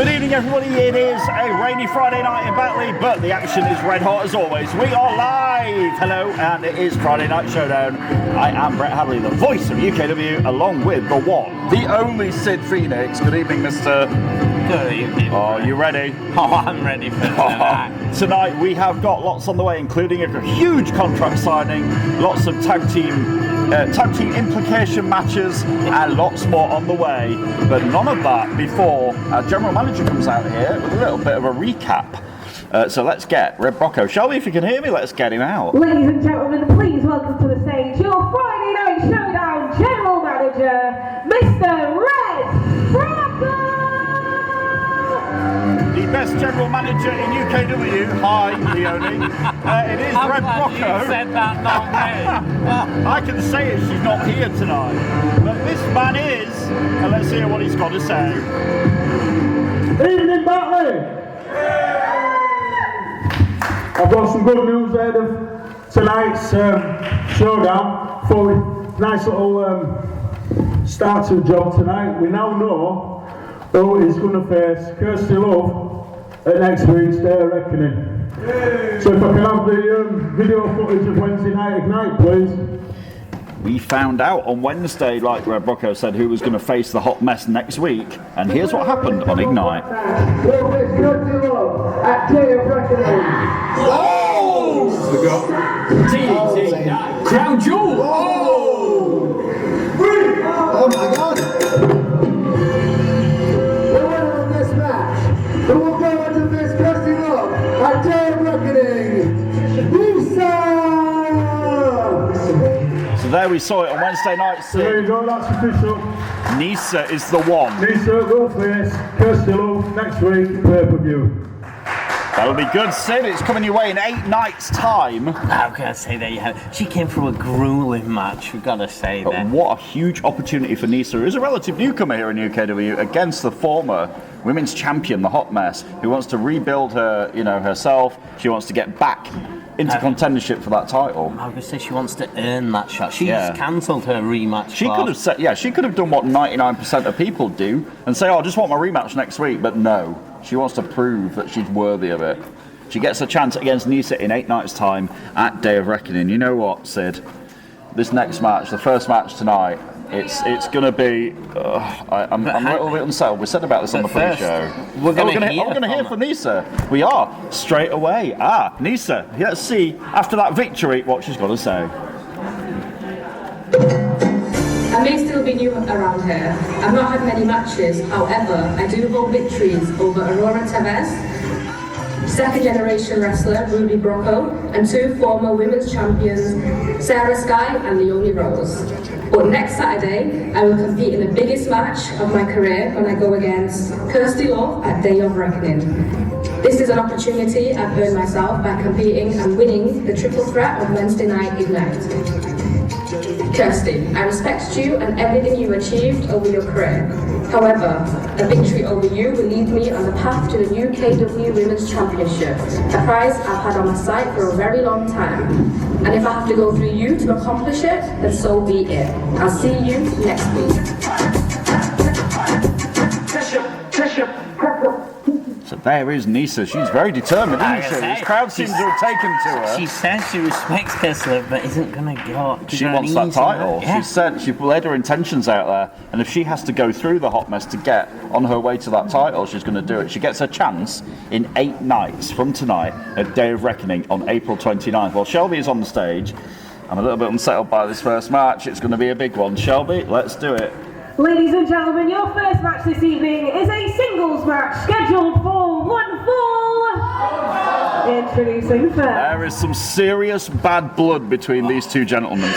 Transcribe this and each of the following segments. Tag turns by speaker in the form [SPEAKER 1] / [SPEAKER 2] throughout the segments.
[SPEAKER 1] Good evening, everybody. It is a rainy Friday night in Batley, but the action is red hot as always. We are live. Hello, and it is Friday Night Showdown. I am Brett Hadley, the voice of UKW, along with the one, the only Sid Phoenix. Good evening, Mr.
[SPEAKER 2] Good evening.
[SPEAKER 1] Oh, you ready?
[SPEAKER 2] Oh, I'm ready for tonight.
[SPEAKER 1] Tonight we have got lots on the way, including a huge contract signing, lots of tag team implication matches, and lots more on the way. But none of that before our general manager comes out here with a little bit of a recap. So let's get Red Brocco. Shelby, if you can hear me, let's get him out.
[SPEAKER 3] Ladies and gentlemen, please welcome to the stage your Friday Night Showdown General Manager, Mr. Red Brocco!
[SPEAKER 1] The best general manager in UKW. Hi, Leonie. It is Red Brocco.
[SPEAKER 2] You said that, not me.
[SPEAKER 1] I can say it, she's not here tonight. But this man is, and let's hear what he's got to say.
[SPEAKER 4] Evening, Batley! I've got some good news ahead of tonight's showdown. For a nice little start to the job tonight. We now know who is going to face Kirsty Love at next week's Day of Reckoning. So if I can have the video footage of Wednesday Night Ignite, please.
[SPEAKER 1] We found out on Wednesday, like Red Brocco said, who was going to face the hot mess next week. And here's what happened on Ignite.
[SPEAKER 4] We'll face Kirsty Love at Day of Reckoning.
[SPEAKER 2] Oh! Crown jewel!
[SPEAKER 4] Oh! Oh my God! The winner of this match, who will go into this Kirsty Love at Day of Reckoning, Lisa!
[SPEAKER 1] So there we saw it on Wednesday night.
[SPEAKER 4] There you go, that's official.
[SPEAKER 1] Nisa is the one.
[SPEAKER 4] Lisa will face Kirsty Love next week, pay-per-view.
[SPEAKER 1] That'll be good, Sid. It's coming your way in 8 nights' time.
[SPEAKER 2] I've got to say that you have. She came through a grueling match, we've got to say
[SPEAKER 1] But
[SPEAKER 2] that.
[SPEAKER 1] what a huge opportunity for Nisa, who's a relative newcomer here in UKW, against the former women's champion, the Hot Mess, who wants to rebuild her, herself. She wants to get back into contendership for that title.
[SPEAKER 2] I was going to say she wants to earn that shot. She's
[SPEAKER 1] Yeah.
[SPEAKER 2] cancelled her rematch.
[SPEAKER 1] She could have said, she could have done what 99% of people do and say, "Oh, I just want my rematch next week." But no, she wants to prove that she's worthy of it. She gets a chance against Nisa in 8 nights' time at Day of Reckoning. You know what, Sid? This next match, the first match tonight, it's going to be. I'm a little bit unsettled. We said about this on the pre-show.
[SPEAKER 2] We're going to
[SPEAKER 1] hear from Nisa. We are straight away. Nisa. Let's see after that victory what she's got to say.
[SPEAKER 5] I may still be new around here. I've not had many matches, however, I do hold victories over Aurora Tevez, second generation wrestler Ruby Brocco, and 2 former women's champions Sarah Sky and Leonie Rose. But next Saturday, I will compete in the biggest match of my career when I go against Kirsty Love at Day of Reckoning. This is an opportunity I've earned myself by competing and winning the triple threat of Wednesday Night Ignite. Kirsty, I respect you and everything you achieved over your career. However, a victory over you will lead me on the path to the UKW Women's Championship, a prize I've had on my sight for a very long time. And if I have to go through you to accomplish it, then so be it. I'll see you next week.
[SPEAKER 1] So there is Nisa. She's very determined, isn't she? This crowd seems to have taken to her.
[SPEAKER 2] She says she respects Kirsty, but isn't going to go.
[SPEAKER 1] She wants that title.
[SPEAKER 2] Yeah.
[SPEAKER 1] She laid her intentions out there, and if she has to go through the hot mess to get on her way to that title, she's going to do it. She gets her chance in 8 nights from tonight at Day of Reckoning on April 29th. Well, Shelby is on the stage. I'm a little bit unsettled by this first match. It's going to be a big one. Shelby, let's do it.
[SPEAKER 3] Ladies and gentlemen, your first match this evening is a singles match scheduled for 1 fall. Introducing first.
[SPEAKER 1] There is some serious bad blood between these 2 gentlemen.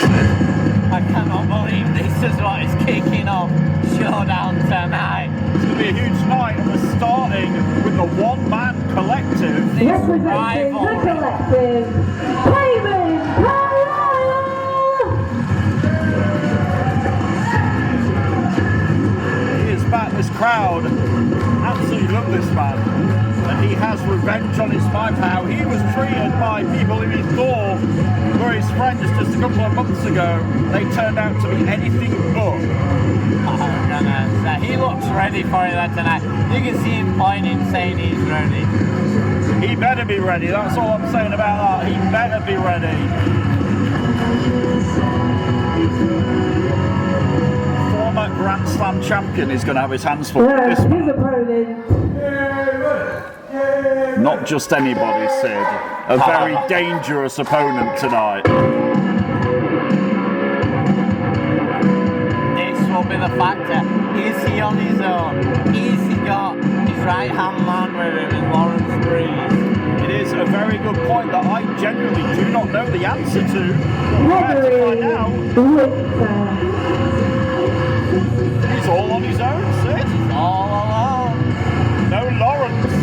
[SPEAKER 2] I cannot believe this is what is kicking off Showdown tonight.
[SPEAKER 1] It's going to be a huge night, and we're starting with the one-man collective.
[SPEAKER 3] Representing the collective, Cayman Carlisle!
[SPEAKER 1] He is back. This crowd absolutely love this man, and he has revenge on his mind. How he was treated by people in his door were his friends just a couple of months ago. They turned out to be anything but.
[SPEAKER 2] He looks ready for it there tonight. You can see him pointing, saying he's ready.
[SPEAKER 1] He better be ready, that's all I'm saying about that. He better be ready. Former Grand Slam champion is going to have his hands full with this
[SPEAKER 3] His
[SPEAKER 1] man.
[SPEAKER 3] opponent.
[SPEAKER 1] Not just anybody, Sid. A very dangerous opponent tonight.
[SPEAKER 2] This will be the factor. Is he on his own? Is he got his right hand man with him in Lawrence Breeze?
[SPEAKER 1] It is a very good point that I genuinely do not know the answer to. We're about to find out. He's all on his own, Sid.
[SPEAKER 2] All alone.
[SPEAKER 1] No Lawrence.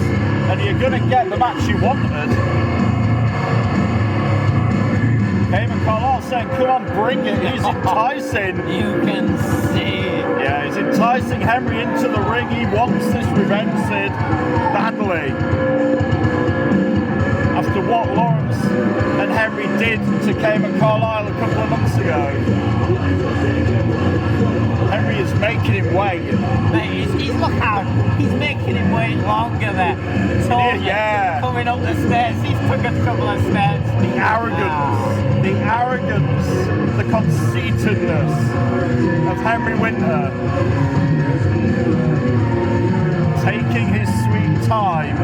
[SPEAKER 1] And you're going to get the match you wanted. Cayman Carlisle saying, come on, bring it. He's enticing.
[SPEAKER 2] You can see it.
[SPEAKER 1] Yeah, he's enticing Henry into the ring. He wants this revenge, Sid, badly. After what Lawrence and Henry did to Cayman Carlisle a couple of months ago. Henry is making him wait.
[SPEAKER 2] Mate, he's look out. He's making him wait longer there.
[SPEAKER 1] Yeah.
[SPEAKER 2] Coming up the stairs. He's took a couple of steps.
[SPEAKER 1] The arrogance, the conceitedness of Henry Winter. Taking his sweet time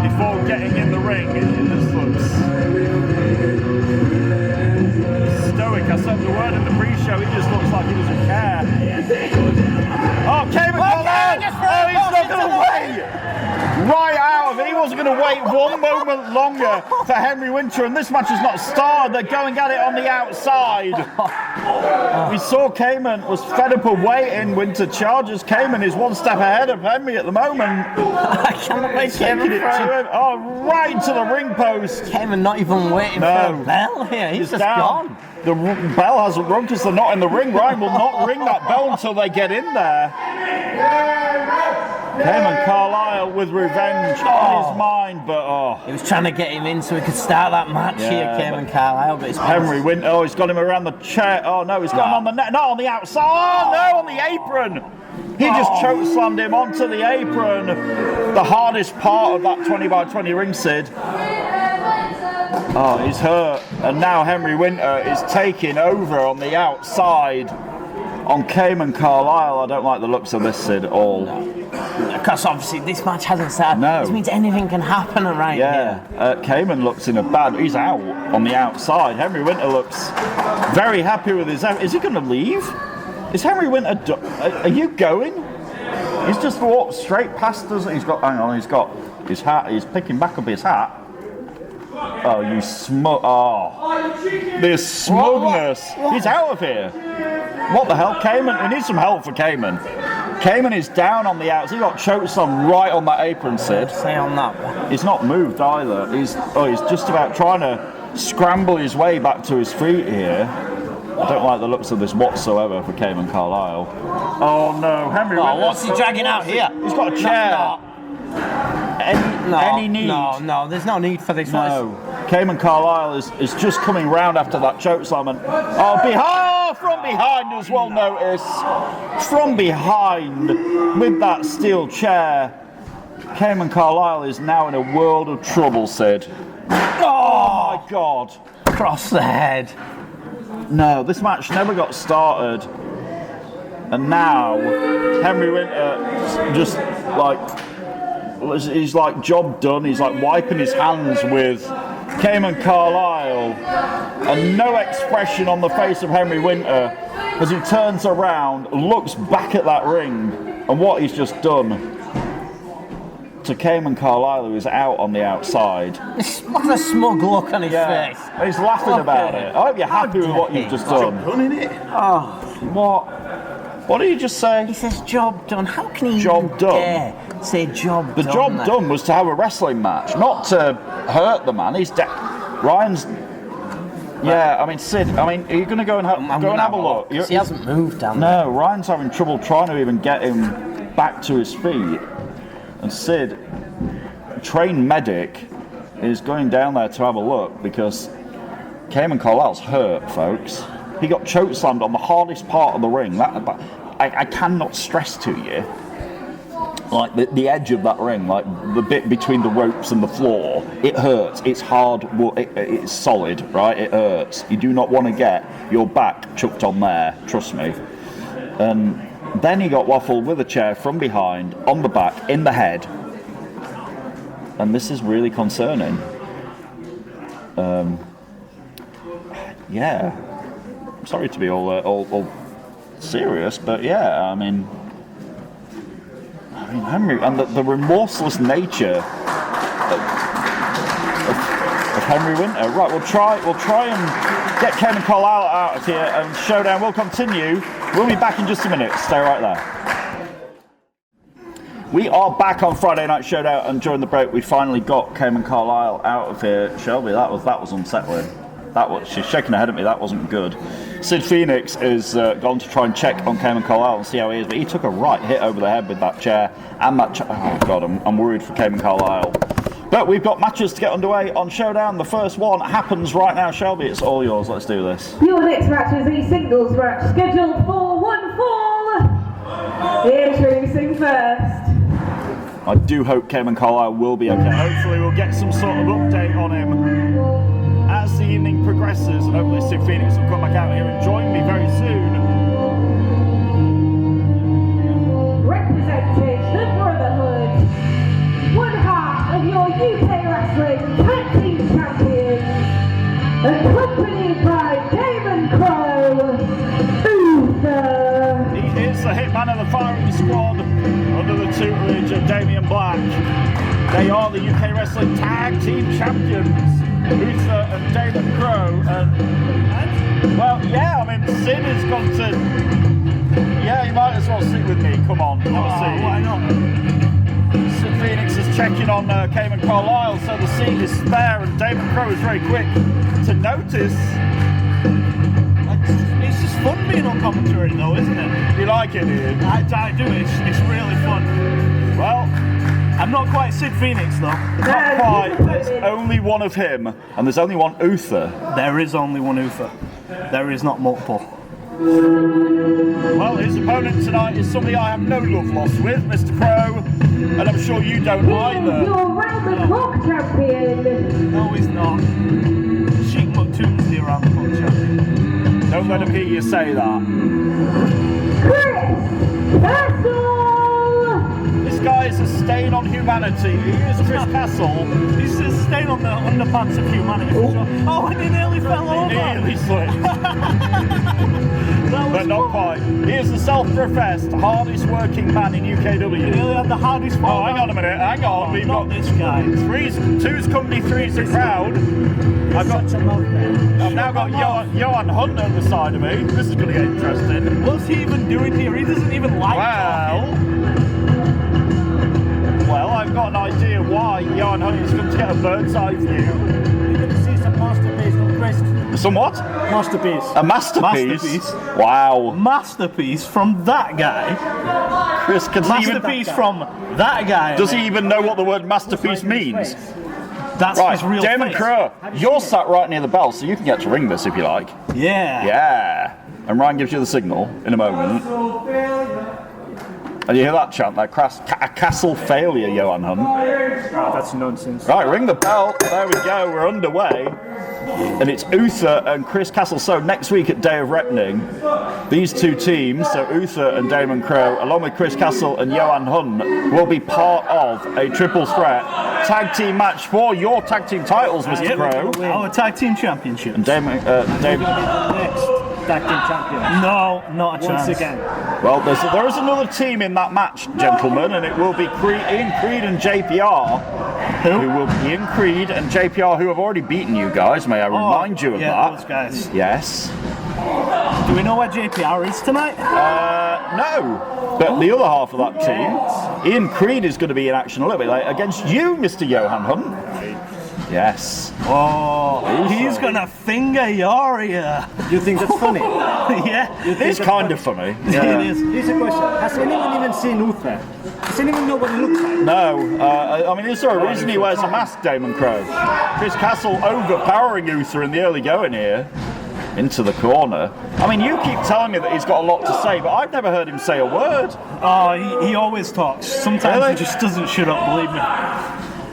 [SPEAKER 1] before getting in the ring. It just looks stoic. I said the word in the pre-show, he just looks like he doesn't care. Oh, Cayman Carlisle! Oh, he's not going to wait! Right out of it. He wasn't going to wait one moment longer for Henry Winter, and this match has not started. They're going at it on the outside. We saw Cayman was fed up of waiting. Winter charges. Cayman is one step ahead of Henry at the moment.
[SPEAKER 2] I can't make
[SPEAKER 1] Taking it to him. Oh, right to the ring post.
[SPEAKER 2] Cayman not even waiting for a bell here. He's just gone.
[SPEAKER 1] The bell hasn't rung because they're not in the ring. Ryan will not ring that bell until they get in there. Cayman Carlisle with revenge on his mind, but
[SPEAKER 2] he was trying to get him in so he could start that match here, Cayman Carlisle, but it's
[SPEAKER 1] Henry Winter, oh, he's got him around the chair. Oh no, he's got him on the net, not on the outside. Oh no, on the apron. He just choke slammed him onto the apron. The hardest part of that 20 by 20 ring, Sid. Oh, he's hurt, and now Henry Winter is taking over on the outside on Cayman Carlisle. I don't like the looks of this, Sid, at all.
[SPEAKER 2] Because obviously this match hasn't started.
[SPEAKER 1] No.
[SPEAKER 2] This means anything can happen right here.
[SPEAKER 1] Cayman looks in a bad... He's out on the outside. Henry Winter looks very happy with his... Is he going to leave? Is Henry Winter... Are you going? He's just walked straight past us. He's got... Hang on, he's got his hat. He's picking back up his hat. Oh, you smug... Oh. This smugness.
[SPEAKER 2] What?
[SPEAKER 1] He's out of here. What the hell? Cayman... We need some help for Cayman. Cayman is down on the outside. He got chokeslammed right on that apron, Sid.
[SPEAKER 2] Say on that one.
[SPEAKER 1] He's not moved either. He's just about trying to scramble his way back to his feet here. I don't like the looks of this whatsoever for Cayman Carlisle. Oh no, Henry Winter.
[SPEAKER 2] What's he dragging out here?
[SPEAKER 1] He's got a chair. Any need?
[SPEAKER 2] No, there's no need for this.
[SPEAKER 1] No. Cayman Carlisle is just coming round after that chokeslam and from behind as well, notice. From behind with that steel chair. Cayman Carlisle is now in a world of trouble, Sid. Oh my God.
[SPEAKER 2] Across the head.
[SPEAKER 1] No, this match never got started. And now Henry Winter just he's like job done. He's like wiping his hands with Cayman Carlisle, and no expression on the face of Henry Winter as he turns around, looks back at that ring, and what he's just done to Cayman Carlisle, who is out on the outside.
[SPEAKER 2] Look at the smug look on his face.
[SPEAKER 1] He's laughing about it. I hope you're happy with what you've just done. What did he just say?
[SPEAKER 2] He says job done. How can he
[SPEAKER 1] job done?
[SPEAKER 2] Dare say job done?
[SPEAKER 1] The job done was to have a wrestling match, not to hurt the man. He's Ryan's. Yeah, I mean, Sid. I mean, are you going to go and have a look?
[SPEAKER 2] He hasn't moved down
[SPEAKER 1] there. No, Ryan's having trouble trying to even get him back to his feet. And Sid, trained medic, is going down there to have a look because Cayman Carlisle's hurt, folks. He got chokeslammed on the hardest part of the ring. I cannot stress to you, like the edge of that ring, like the bit between the ropes and the floor, it hurts. It's hard, it's solid, right? It hurts. You do not want to get your back chucked on there, trust me. And then he got waffled with a chair from behind, on the back, in the head. And this is really concerning. Yeah. I'm sorry to be all serious, but yeah, I mean Henry, and the remorseless nature of Henry Winter. Right, we'll try and get Cayman Carlisle out of here, and Showdown will continue. We'll be back in just a minute. Stay right there. We are back on Friday Night Showdown, and during the break we finally got Cayman Carlisle out of here. Shelby, that was unsettling. She's shaking her head at me. That wasn't good. Sid Phoenix is gone to try and check on Cayman Carlisle and see how he is, but he took a right hit over the head with that chair, and that oh god, I'm worried for Cayman Carlisle. But we've got matches to get underway on Showdown. The first one happens right now. Shelby, it's all yours. Let's do this.
[SPEAKER 3] Your next match is a singles match scheduled for 1 fall. Introducing first.
[SPEAKER 1] I do hope Cayman Carlisle will be okay. Hopefully we'll get some sort of update on him as the evening progresses. Hopefully Sid Phoenix will come back out here and join me very soon.
[SPEAKER 3] Representing the Brotherhood, one half of your UK Wrestling Tag Team Champions, accompanied by Damon Crow, Uther.
[SPEAKER 1] He is the hitman of the firing squad under the tutelage of Damian Black. They are the UK Wrestling Tag Team Champions, Uther and Damon Crow. And well, yeah, I mean, Sid has gone to. Yeah, you might as well sit with me. Come on, have a seat.
[SPEAKER 2] Why not?
[SPEAKER 1] Sid Phoenix is checking on Cayman Carlisle, so the seat is spare, and Damon Crow is very quick to notice.
[SPEAKER 2] It's just fun being on commentary, though, isn't it?
[SPEAKER 1] You like it, Ian?
[SPEAKER 2] I do. It's really fun.
[SPEAKER 1] Well,
[SPEAKER 2] I'm not quite Sid Phoenix, though.
[SPEAKER 1] not quite. There's only one of him, and there's only one Uther.
[SPEAKER 2] There is only one Uther. There is not multiple.
[SPEAKER 1] Well, his opponent tonight is somebody I have no love lost with, Mr. Crow, and I'm sure you don't either.
[SPEAKER 3] Your round-the-clock champion.
[SPEAKER 2] No, he's not. Sheik Maktoum's the around the clock champion.
[SPEAKER 1] Don't let him hear you say that.
[SPEAKER 3] Chris Castle.
[SPEAKER 1] This guy is a stain on humanity. He is Chris Castle.
[SPEAKER 2] He's a stain on the underpants of humanity. Oh, and he nearly fell over.
[SPEAKER 1] He nearly slipped. But not quite. He is the self-professed hardest working man in UKW.
[SPEAKER 2] He nearly had the hardest fall.
[SPEAKER 1] Oh, hang on a minute. Hang on. We've
[SPEAKER 2] not
[SPEAKER 1] got
[SPEAKER 2] this guy.
[SPEAKER 1] two's company, three's the crowd. I've now got Johan Hunt on the side of me. This is going to get interesting.
[SPEAKER 2] What's he even doing here? He doesn't even like
[SPEAKER 1] Well, I've got an idea why Johan Hunt is going to get a bird's eye view.
[SPEAKER 2] You're going to see some masterpiece from Chris.
[SPEAKER 1] Some what?
[SPEAKER 2] Masterpiece.
[SPEAKER 1] A masterpiece? Wow.
[SPEAKER 2] Masterpiece from that guy.
[SPEAKER 1] Chris, can
[SPEAKER 2] Masterpiece from that guy.
[SPEAKER 1] Does he even know what the word masterpiece means?
[SPEAKER 2] That's
[SPEAKER 1] Right,
[SPEAKER 2] his real
[SPEAKER 1] Damon
[SPEAKER 2] face.
[SPEAKER 1] Crow, you're sat right near the bell, so you can get to ring this if you like.
[SPEAKER 2] Yeah.
[SPEAKER 1] Yeah. And Ryan gives you the signal in a moment. And you hear that chant, that a castle failure, Johan Hunt.
[SPEAKER 2] Oh, that's nonsense.
[SPEAKER 1] Right, ring the bell. There we go, we're underway. And it's Uther and Chris Castle. So next week at Day of Reckoning, these two teams, so Uther and Damon Crow, along with Chris Castle and Johan Hunt, will be part of a triple threat tag team match for your tag team titles, Mr. Crow.
[SPEAKER 2] Our tag team championship.
[SPEAKER 1] And Damon,
[SPEAKER 2] Next tag team champion. No, not a chance. Once again.
[SPEAKER 1] Well, there is another team in that match, gentlemen, and it will be Ian Creed and JPR. Who will be Ian Creed and JPR, who have already beaten you guys. May I remind you of that?
[SPEAKER 2] Those guys.
[SPEAKER 1] Yes.
[SPEAKER 2] Do we know where JPR is tonight?
[SPEAKER 1] No. But the other half of that team, Ian Creed is going to be in action a little bit later against you, Mr. Johan Hunt. Yes.
[SPEAKER 6] Oh, he's gonna finger Yoria.
[SPEAKER 7] You think that's funny?
[SPEAKER 6] Yeah,
[SPEAKER 1] It's kind of funny.
[SPEAKER 6] it is.
[SPEAKER 7] Here's a question. Has anyone even seen Uther? Does anyone know what he looks like?
[SPEAKER 1] No, I mean, is there a reason he wears a mask, Damon Crowe? Chris Castle overpowering Uther in the early going here. Into the corner. I mean, you keep telling me that he's got a lot to say, but I've never heard him say a word.
[SPEAKER 6] Oh, he always talks. Sometimes
[SPEAKER 1] Really?
[SPEAKER 6] he just doesn't shut up, believe me.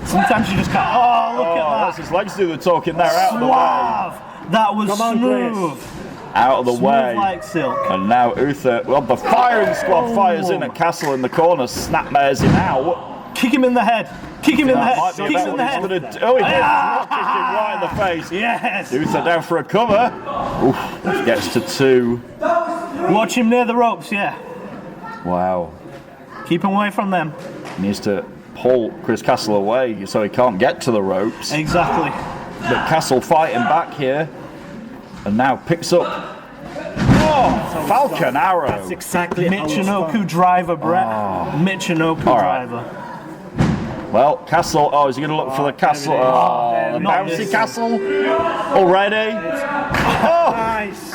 [SPEAKER 6] Sometimes you just can't. Oh, look at
[SPEAKER 1] That's
[SPEAKER 6] that.
[SPEAKER 1] his legs do the talking there, out of the way.
[SPEAKER 6] Suave. That was
[SPEAKER 7] Come on,
[SPEAKER 6] smooth.
[SPEAKER 1] Out of the way.
[SPEAKER 6] Smooth like silk.
[SPEAKER 1] And now Uther, well, the firing squad fires in at Castle in the corner, snapmares him out.
[SPEAKER 6] Kick him in the head. Kick him in the
[SPEAKER 1] That
[SPEAKER 6] head.
[SPEAKER 1] might be
[SPEAKER 6] Kick him in the
[SPEAKER 1] about
[SPEAKER 6] head.
[SPEAKER 1] what he's gonna do. Oh, he did. Kicked him right in the face.
[SPEAKER 6] Yes.
[SPEAKER 1] Uther down for a cover. Oof, gets to 2.
[SPEAKER 6] Watch him near the ropes, yeah.
[SPEAKER 1] Wow.
[SPEAKER 6] Keep him away from them.
[SPEAKER 1] Needs to pull Chris Castle away so he can't get to the ropes.
[SPEAKER 6] Exactly.
[SPEAKER 1] But Castle fighting back here. And now picks up. Oh, Falcon Arrow.
[SPEAKER 7] That's exactly how it's
[SPEAKER 6] Michinoku
[SPEAKER 7] done.
[SPEAKER 6] driver, Brett. Michinoku
[SPEAKER 1] All right.
[SPEAKER 6] driver.
[SPEAKER 1] Well, Castle. Oh, is he going to look for the Castle? Oh, the
[SPEAKER 6] not
[SPEAKER 1] bouncy
[SPEAKER 6] this.
[SPEAKER 1] Castle already. Oh,
[SPEAKER 7] Nice.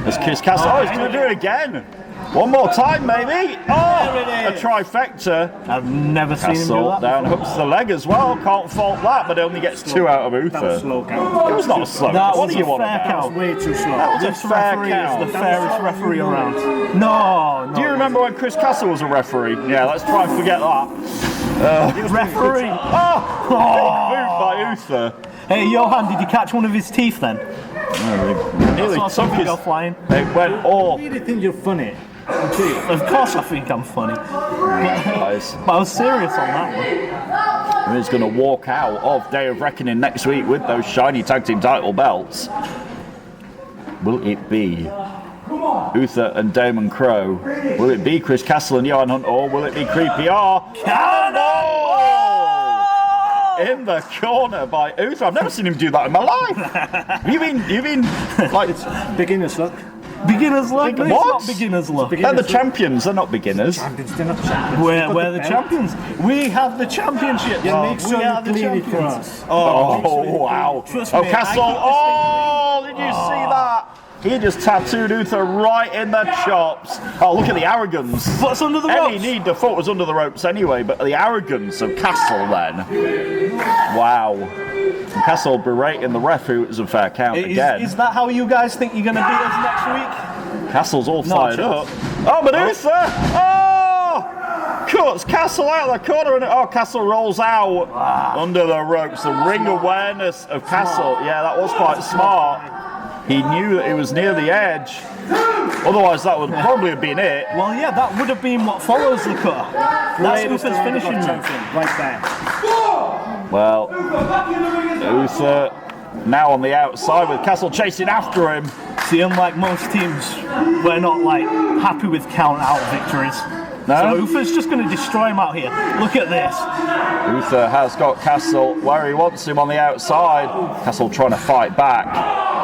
[SPEAKER 1] there's Chris Castle. Oh, he's going to do it again. One more time, maybe. Oh,
[SPEAKER 6] There
[SPEAKER 1] a
[SPEAKER 6] it is.
[SPEAKER 1] trifecta.
[SPEAKER 6] I've never seen him do
[SPEAKER 1] Castle
[SPEAKER 6] that.
[SPEAKER 1] down hooks the leg as well. Can't fault that, but only gets 2 out of
[SPEAKER 7] That was
[SPEAKER 1] Uther.
[SPEAKER 7] slow count.
[SPEAKER 1] It was not a slow.
[SPEAKER 6] That
[SPEAKER 1] What
[SPEAKER 6] was
[SPEAKER 1] do you
[SPEAKER 6] a
[SPEAKER 1] want
[SPEAKER 6] fair
[SPEAKER 1] about?
[SPEAKER 6] count.
[SPEAKER 7] Way too slow.
[SPEAKER 1] That was a
[SPEAKER 6] This
[SPEAKER 1] fair
[SPEAKER 6] referee
[SPEAKER 1] count.
[SPEAKER 6] is the fairest referee around. No.
[SPEAKER 1] Do you remember when Chris Castle was a referee? Yeah, let's try and forget that.
[SPEAKER 6] referee?
[SPEAKER 1] Oh, boot by Uther.
[SPEAKER 6] Hey, Johan, did you catch one of his teeth then?
[SPEAKER 1] Nearly
[SPEAKER 6] Saw
[SPEAKER 1] took
[SPEAKER 6] something
[SPEAKER 1] his.
[SPEAKER 6] go flying.
[SPEAKER 1] It went all.
[SPEAKER 7] I really think you're funny.
[SPEAKER 6] Of course I think I'm funny.
[SPEAKER 1] Guys.
[SPEAKER 6] But I was serious on that one.
[SPEAKER 1] And he's going to walk out of Day of Reckoning next week with those shiny tag team title belts. Will it be Uther and Damon Crowe? Will it be Chris Castle and Johan Hunt, or will it be Creepy R? Cannonball! In the corner by Uther. I've never seen him do that in my life. You mean like
[SPEAKER 7] Beginner's luck.
[SPEAKER 6] Beginner's luck? No, it's
[SPEAKER 1] What?
[SPEAKER 6] not beginner's luck.
[SPEAKER 1] they're the champions, they're not beginners.
[SPEAKER 7] Champions, they're not champions.
[SPEAKER 6] We're the champions. We have the championship.
[SPEAKER 7] Yeah, make
[SPEAKER 6] we
[SPEAKER 7] sure
[SPEAKER 6] are
[SPEAKER 7] you
[SPEAKER 6] the
[SPEAKER 7] clean it for
[SPEAKER 6] champions.
[SPEAKER 7] us.
[SPEAKER 1] Oh, wow.
[SPEAKER 6] Trust
[SPEAKER 1] Oh,
[SPEAKER 6] me, I
[SPEAKER 1] Castle.
[SPEAKER 6] keep this
[SPEAKER 1] Oh, did you see that? He just tattooed Uther right in the chops. Oh, look at the arrogance.
[SPEAKER 6] What's under the
[SPEAKER 1] Any
[SPEAKER 6] ropes?
[SPEAKER 1] need, the foot was under the ropes anyway, but the arrogance of Castle then. Wow. And Castle berating the ref who it was a fair count again.
[SPEAKER 6] Is that how you guys think you're going to beat us next week?
[SPEAKER 1] Castle's all fired up.
[SPEAKER 6] chance.
[SPEAKER 1] Oh, but Uther! Oh! Cuts Castle out of the corner and Castle rolls out under the ropes. The ring awareness of Castle. Yeah, that was quite smart. He knew that he was near the edge. Otherwise, that would probably have been it.
[SPEAKER 6] Well, yeah, that would have been what follows the cut. That's Uther's finishing move.
[SPEAKER 7] Right there.
[SPEAKER 1] Well, Uther now on the outside with Castle chasing after him.
[SPEAKER 6] See, unlike most teams, we're not like happy with count-out victories.
[SPEAKER 1] No?
[SPEAKER 6] So Uther's just going to destroy him out here. Look at this.
[SPEAKER 1] Uther has got Castle where he wants him on the outside. Castle trying to fight back.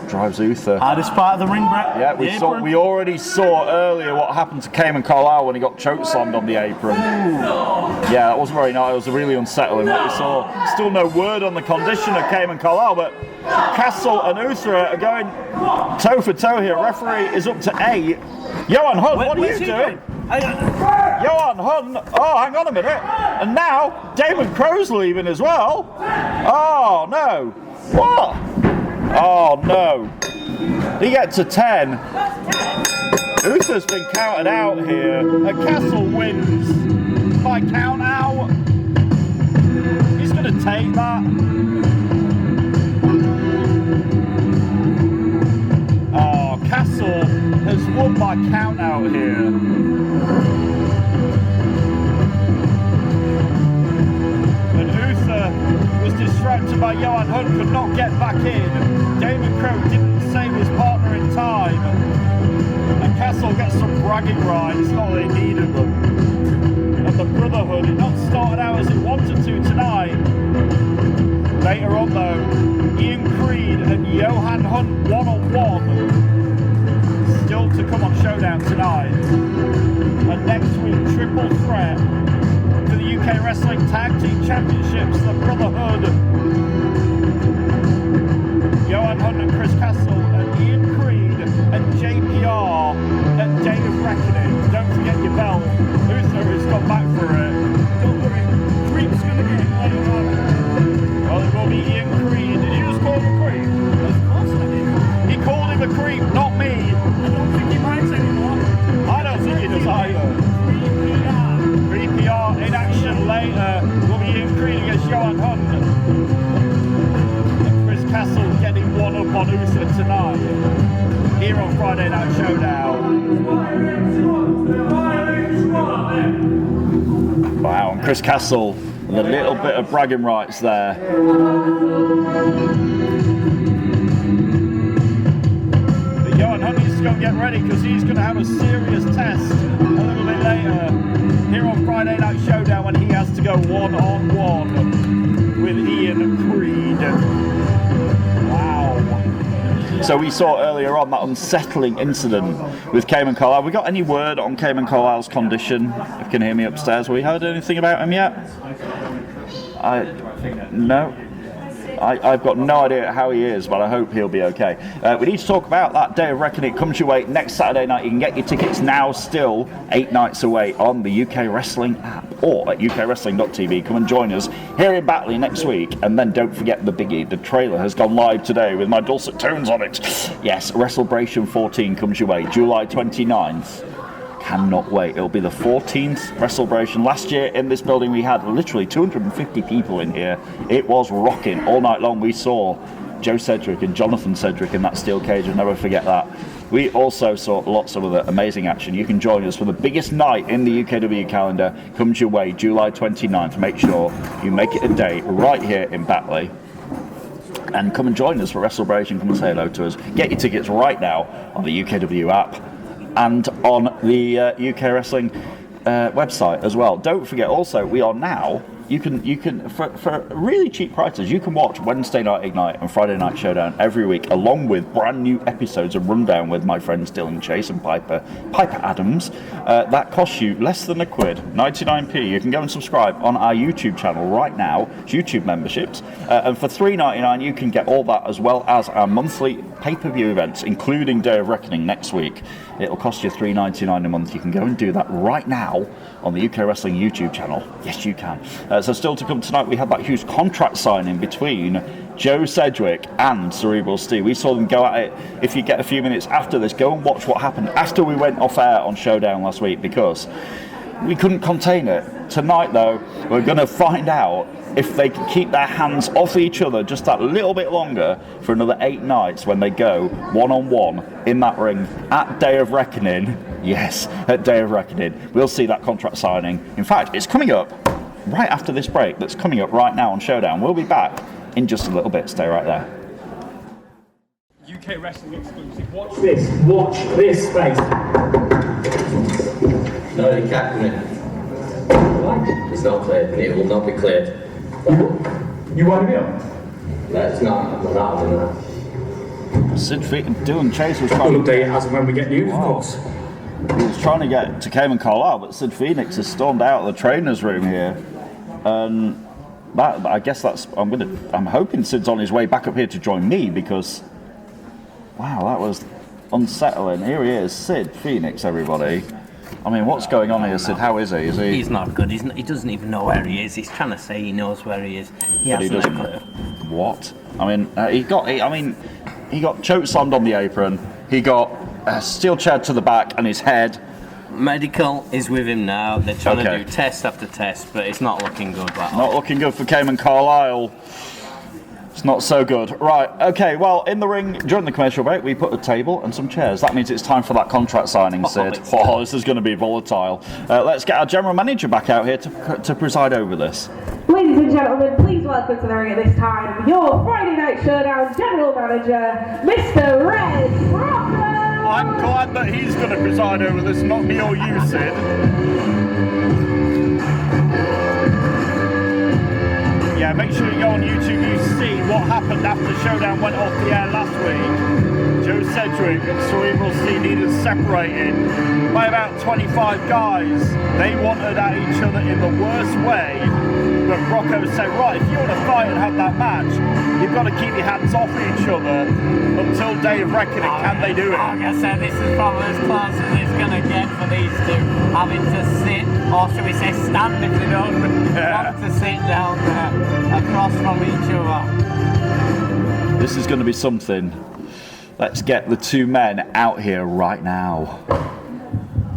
[SPEAKER 1] Drives Uther.
[SPEAKER 6] Hardest part of the ring, Brett.
[SPEAKER 1] Yeah,
[SPEAKER 6] The apron.
[SPEAKER 1] we already saw earlier what happened to Cayman Carlisle when he got chokeslammed on the apron. Yeah, that wasn't very nice. It was really unsettling what we saw. Still no word on the condition of Cayman Carlisle, but Castle and Uther are going toe for toe here. Referee is up to 8. Johan Hunt, what are you
[SPEAKER 6] Where's he
[SPEAKER 1] doing?
[SPEAKER 6] going?
[SPEAKER 1] Johan Hunt, oh, hang on a minute. And now Damon Crowe's leaving as well. Oh, no. What? Oh, no. He gets to 10. Uther's been counted out here. And Castle wins by count out. He's going to take that. Oh, Castle has won by count out here. And Uther was distracted by Johan Hunt, could not get back in. Damon Crowe didn't save his partner in time. And Castle gets some bragging rights, not that he needed them. And the Brotherhood, it not started out as it wanted to tonight. Later on though, Ian Creed and Johan Hunt one-on-one. Still to come on Showdown tonight. And next week, triple threat. the UK Wrestling Tag Team Championships, the Brotherhood. Johan Hunt and Chris Castle and Ian Creed and JPR and Day of Reckoning. Don't forget your bell. Uther has got back for it. Don't worry, Creed's going to get him later on. Well, it will be Ian Creed. Did you just call him a creep?
[SPEAKER 6] Of course I did.
[SPEAKER 1] He called him a creep, not me.
[SPEAKER 6] I don't think he minds anymore.
[SPEAKER 1] I don't think he does either. 3PR in action later. Will be Ian Creed against Johan Hunt. And Chris Castle getting one up on Uther tonight. Here on Friday Night Showdown. Wow, and Chris Castle with a little bit of bragging rights there. But Johan Hunt needs to go and get ready because he's going to have a serious test a little bit later. Here on Friday Night Showdown when he has to go one-on-one with Ian Creed. Wow. So we saw earlier on that unsettling incident with Cayman Carlisle. Have we got any word on Cayman Carlisle's condition? If you can hear me upstairs, have we heard anything about him yet? No. I've got no idea how he is, but I hope he'll be okay. We need to talk about that Day of Reckoning. It comes your way next Saturday night. You can get your tickets now, still 8 nights away on the UK Wrestling app or at ukwrestling.tv. Come and join us here in Batley next week. And then don't forget the biggie. The trailer has gone live today with my dulcet tones on it. Yes, WrestleBration 14 comes your way, July 29th. Cannot wait. It'll be the 14th WrestleBration. Last year in this building we had literally 250 people in here. It was rocking all night long. We saw Joe Cedric and Jonathan Cedric in that steel cage. I'll never forget that. We also saw lots of other amazing action. You can join us for the biggest night in the UKW calendar. Comes your way July 29th. Make sure you make it a day right here in Batley. And come and join us for WrestleBration. Come and say hello to us. Get your tickets right now on the UKW app and on the UK Wrestling website as well. Don't forget also, we are now, you can for really cheap prices, you can watch Wednesday Night Ignite and Friday Night Showdown every week, along with brand new episodes of Rundown with my friends Dillon Chase and Piper Adams. That costs you less than £1, 99p. You can go and subscribe on our YouTube channel right now, YouTube memberships, and for $3.99 you can get all that as well as our monthly pay-per-view events, including Day of Reckoning next week. It'll cost you $3.99 a month. You can go and do that right now on the UK Wrestling YouTube channel. Yes, you can. So still to come tonight, we had that huge contract signing between Joe Cedric and Cerebral Steve. We saw them go at it. If you get a few minutes after this, go and watch what happened after we went off air on Showdown last week, because we couldn't contain it. Tonight, though, we're going to find out if they can keep their hands off each other just that little bit longer for another 8 nights when they go one-on-one in that ring at Day of Reckoning. Yes, at Day of Reckoning. We'll see that contract signing. In fact, it's coming up right after this break that's coming up right now on Showdown. We'll be back in just a little bit. Stay right there.
[SPEAKER 6] UK Wrestling exclusive.
[SPEAKER 4] Watch this space.
[SPEAKER 8] No, you can't come in. It's not cleared, and it will not be cleared.
[SPEAKER 4] You want to be on?
[SPEAKER 8] No, it's not. I'm not on that.
[SPEAKER 1] Sid Feet and Dillon Chase was
[SPEAKER 4] We'll
[SPEAKER 1] trying
[SPEAKER 4] update it as and when we get news, of course.
[SPEAKER 1] He was trying to get to Cayman Carlisle, but Sid Phoenix has stormed out of the trainer's room here. And that, I guess that's, I'm hoping Sid's on his way back up here to join me, because wow, that was unsettling. Here he is, Sid Phoenix, everybody. I mean, what's going on here, Sid? How is he? Is he?
[SPEAKER 2] He's not good. He doesn't even know where he is. He's trying to say he knows where he is. He
[SPEAKER 1] But he
[SPEAKER 2] hasn't a
[SPEAKER 1] doesn't.
[SPEAKER 2] clue.
[SPEAKER 1] What? I mean, he got chokeslammed on the apron. He got a steel chair to the back and his head.
[SPEAKER 2] Medical is with him now. They're trying
[SPEAKER 1] Okay.
[SPEAKER 2] to do test after test, but it's not looking good at all.
[SPEAKER 1] Not looking good for Cayman Carlisle. It's not so good. Right, okay, well, in the ring, during the commercial break, we put a table and some chairs. That means it's time for that contract signing, Sid. Oh, this is going to be volatile. Let's get our general manager back out here to preside over this.
[SPEAKER 3] Ladies and gentlemen, please welcome to the ring at this time your Friday Night Showdown General Manager, Mr. Red Rocco!
[SPEAKER 1] I'm glad that he's going to preside over this, not me or you, Sid. Yeah, make sure you go on YouTube, you see what happened after Showdown went off the air last week. Joe Cedric and Cerebral C needed separated by about 25 guys. They wanted at each other in the worst way, but Rocco said, right, if you want to fight and have that match, you've got to keep your hands off each other until Day of Reckoning. Can they do it?
[SPEAKER 2] Like I said, this is probably as close as it's going to get for these two, having to sit, or should we say stand if they don't want to sit down there across from each other.
[SPEAKER 1] This is going to be something. Let's get the two men out here right now.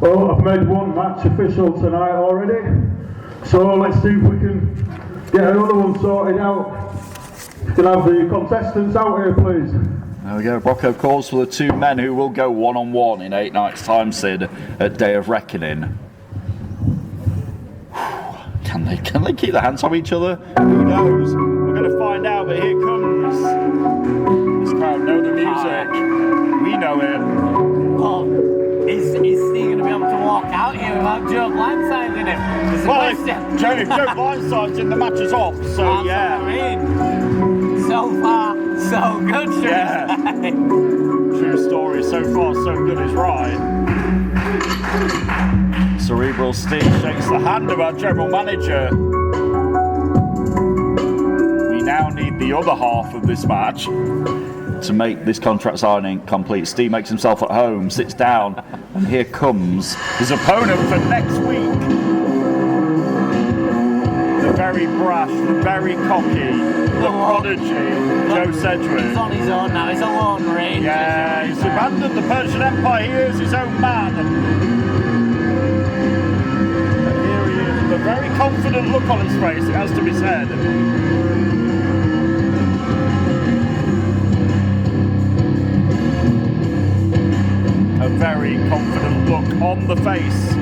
[SPEAKER 4] Well, I've made one match official tonight already, so let's see if we can get another one sorted out. Can I have the contestants out here, please?
[SPEAKER 1] There we go. Rocco calls for the two men who will go one-on-one in 8 nights' time, Sid, at Day of Reckoning. Can they keep their hands off each other? Who knows? We're going to find out, but here comes. This crowd know the music. We know it.
[SPEAKER 2] Well, is Steve going to be able to walk out here without Joe blindsiding him?
[SPEAKER 1] Well, if Joe blindsides him, the match is off, so
[SPEAKER 2] that's
[SPEAKER 1] yeah.
[SPEAKER 2] what I mean. So far, so good,
[SPEAKER 1] Yeah. True story. So far, so good is right. Cerebral Steve shakes the hand of our general manager. We now need the other half of this match to make this contract signing complete. Steve makes himself at home, sits down, and here comes his opponent for next week. The very brash, the very cocky, the prodigy, Joe Cedric.
[SPEAKER 2] He's on his own now, he's a lone ranger.
[SPEAKER 1] Yeah, he's abandoned the Persian Empire, he is his own man. And here he is, with a very confident look on his face, it has to be said. A very confident look on the face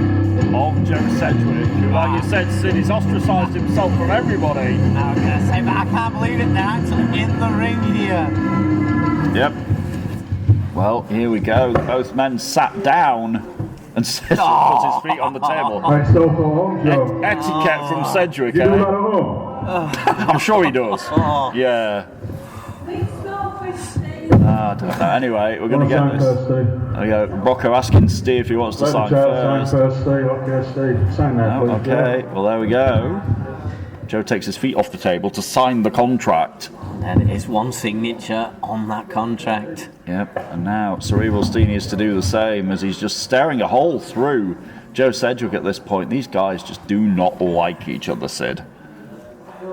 [SPEAKER 1] of Joe Cedric, who, like you said, Sid, he's ostracised himself from everybody.
[SPEAKER 2] I was going to say, but I can't believe it, they're actually in the ring here.
[SPEAKER 1] Yep. Well, here we go. Both men sat down and Cedric put his feet on the table.
[SPEAKER 4] Right, so for home, Joe.
[SPEAKER 1] Etiquette from Cedric,
[SPEAKER 4] You do that
[SPEAKER 1] eh?
[SPEAKER 4] at home?
[SPEAKER 1] I'm sure he does. Yeah. I don't know. Anyway, we're going to get this. There we go. Rocco asking Steve if he wants to sign first.
[SPEAKER 4] Sign first, Steve. Okay, Steve. Sign there, please.
[SPEAKER 1] Okay, well, there we go. Joe takes his feet off the table to sign the contract.
[SPEAKER 2] And it is one signature on that contract.
[SPEAKER 1] Yep, and now Cerebral Steve needs to do the same as he's just staring a hole through Joe Cedric at this point. These guys just do not like each other, Sid.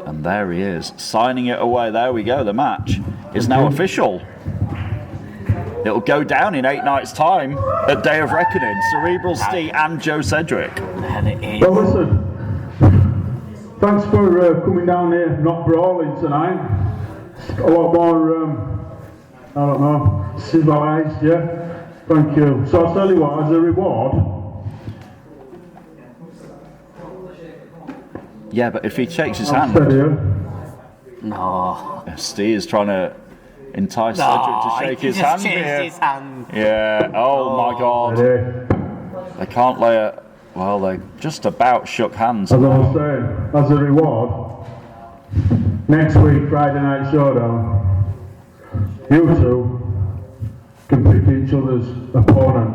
[SPEAKER 1] And there he is, signing it away. There we go, the match is now official. It'll go down in 8 nights' time at Day of Reckoning. Cerebral Steve and Joe Cedric.
[SPEAKER 2] And it is.
[SPEAKER 4] Well, listen. Thanks for coming down here, not brawling tonight. A lot more, I don't know, civilized, yeah? Thank you. So I'll tell you what, as a reward.
[SPEAKER 1] Yeah, but if he shakes his hand.
[SPEAKER 2] No.
[SPEAKER 1] Steve is trying to entice Cedric to shake his hand here.
[SPEAKER 2] His hand.
[SPEAKER 1] Yeah, oh my God. They can't lay it. Well, they just about shook hands.
[SPEAKER 4] As I was saying, as a reward, next week, Friday Night Showdown, you two can pick each other's opponent.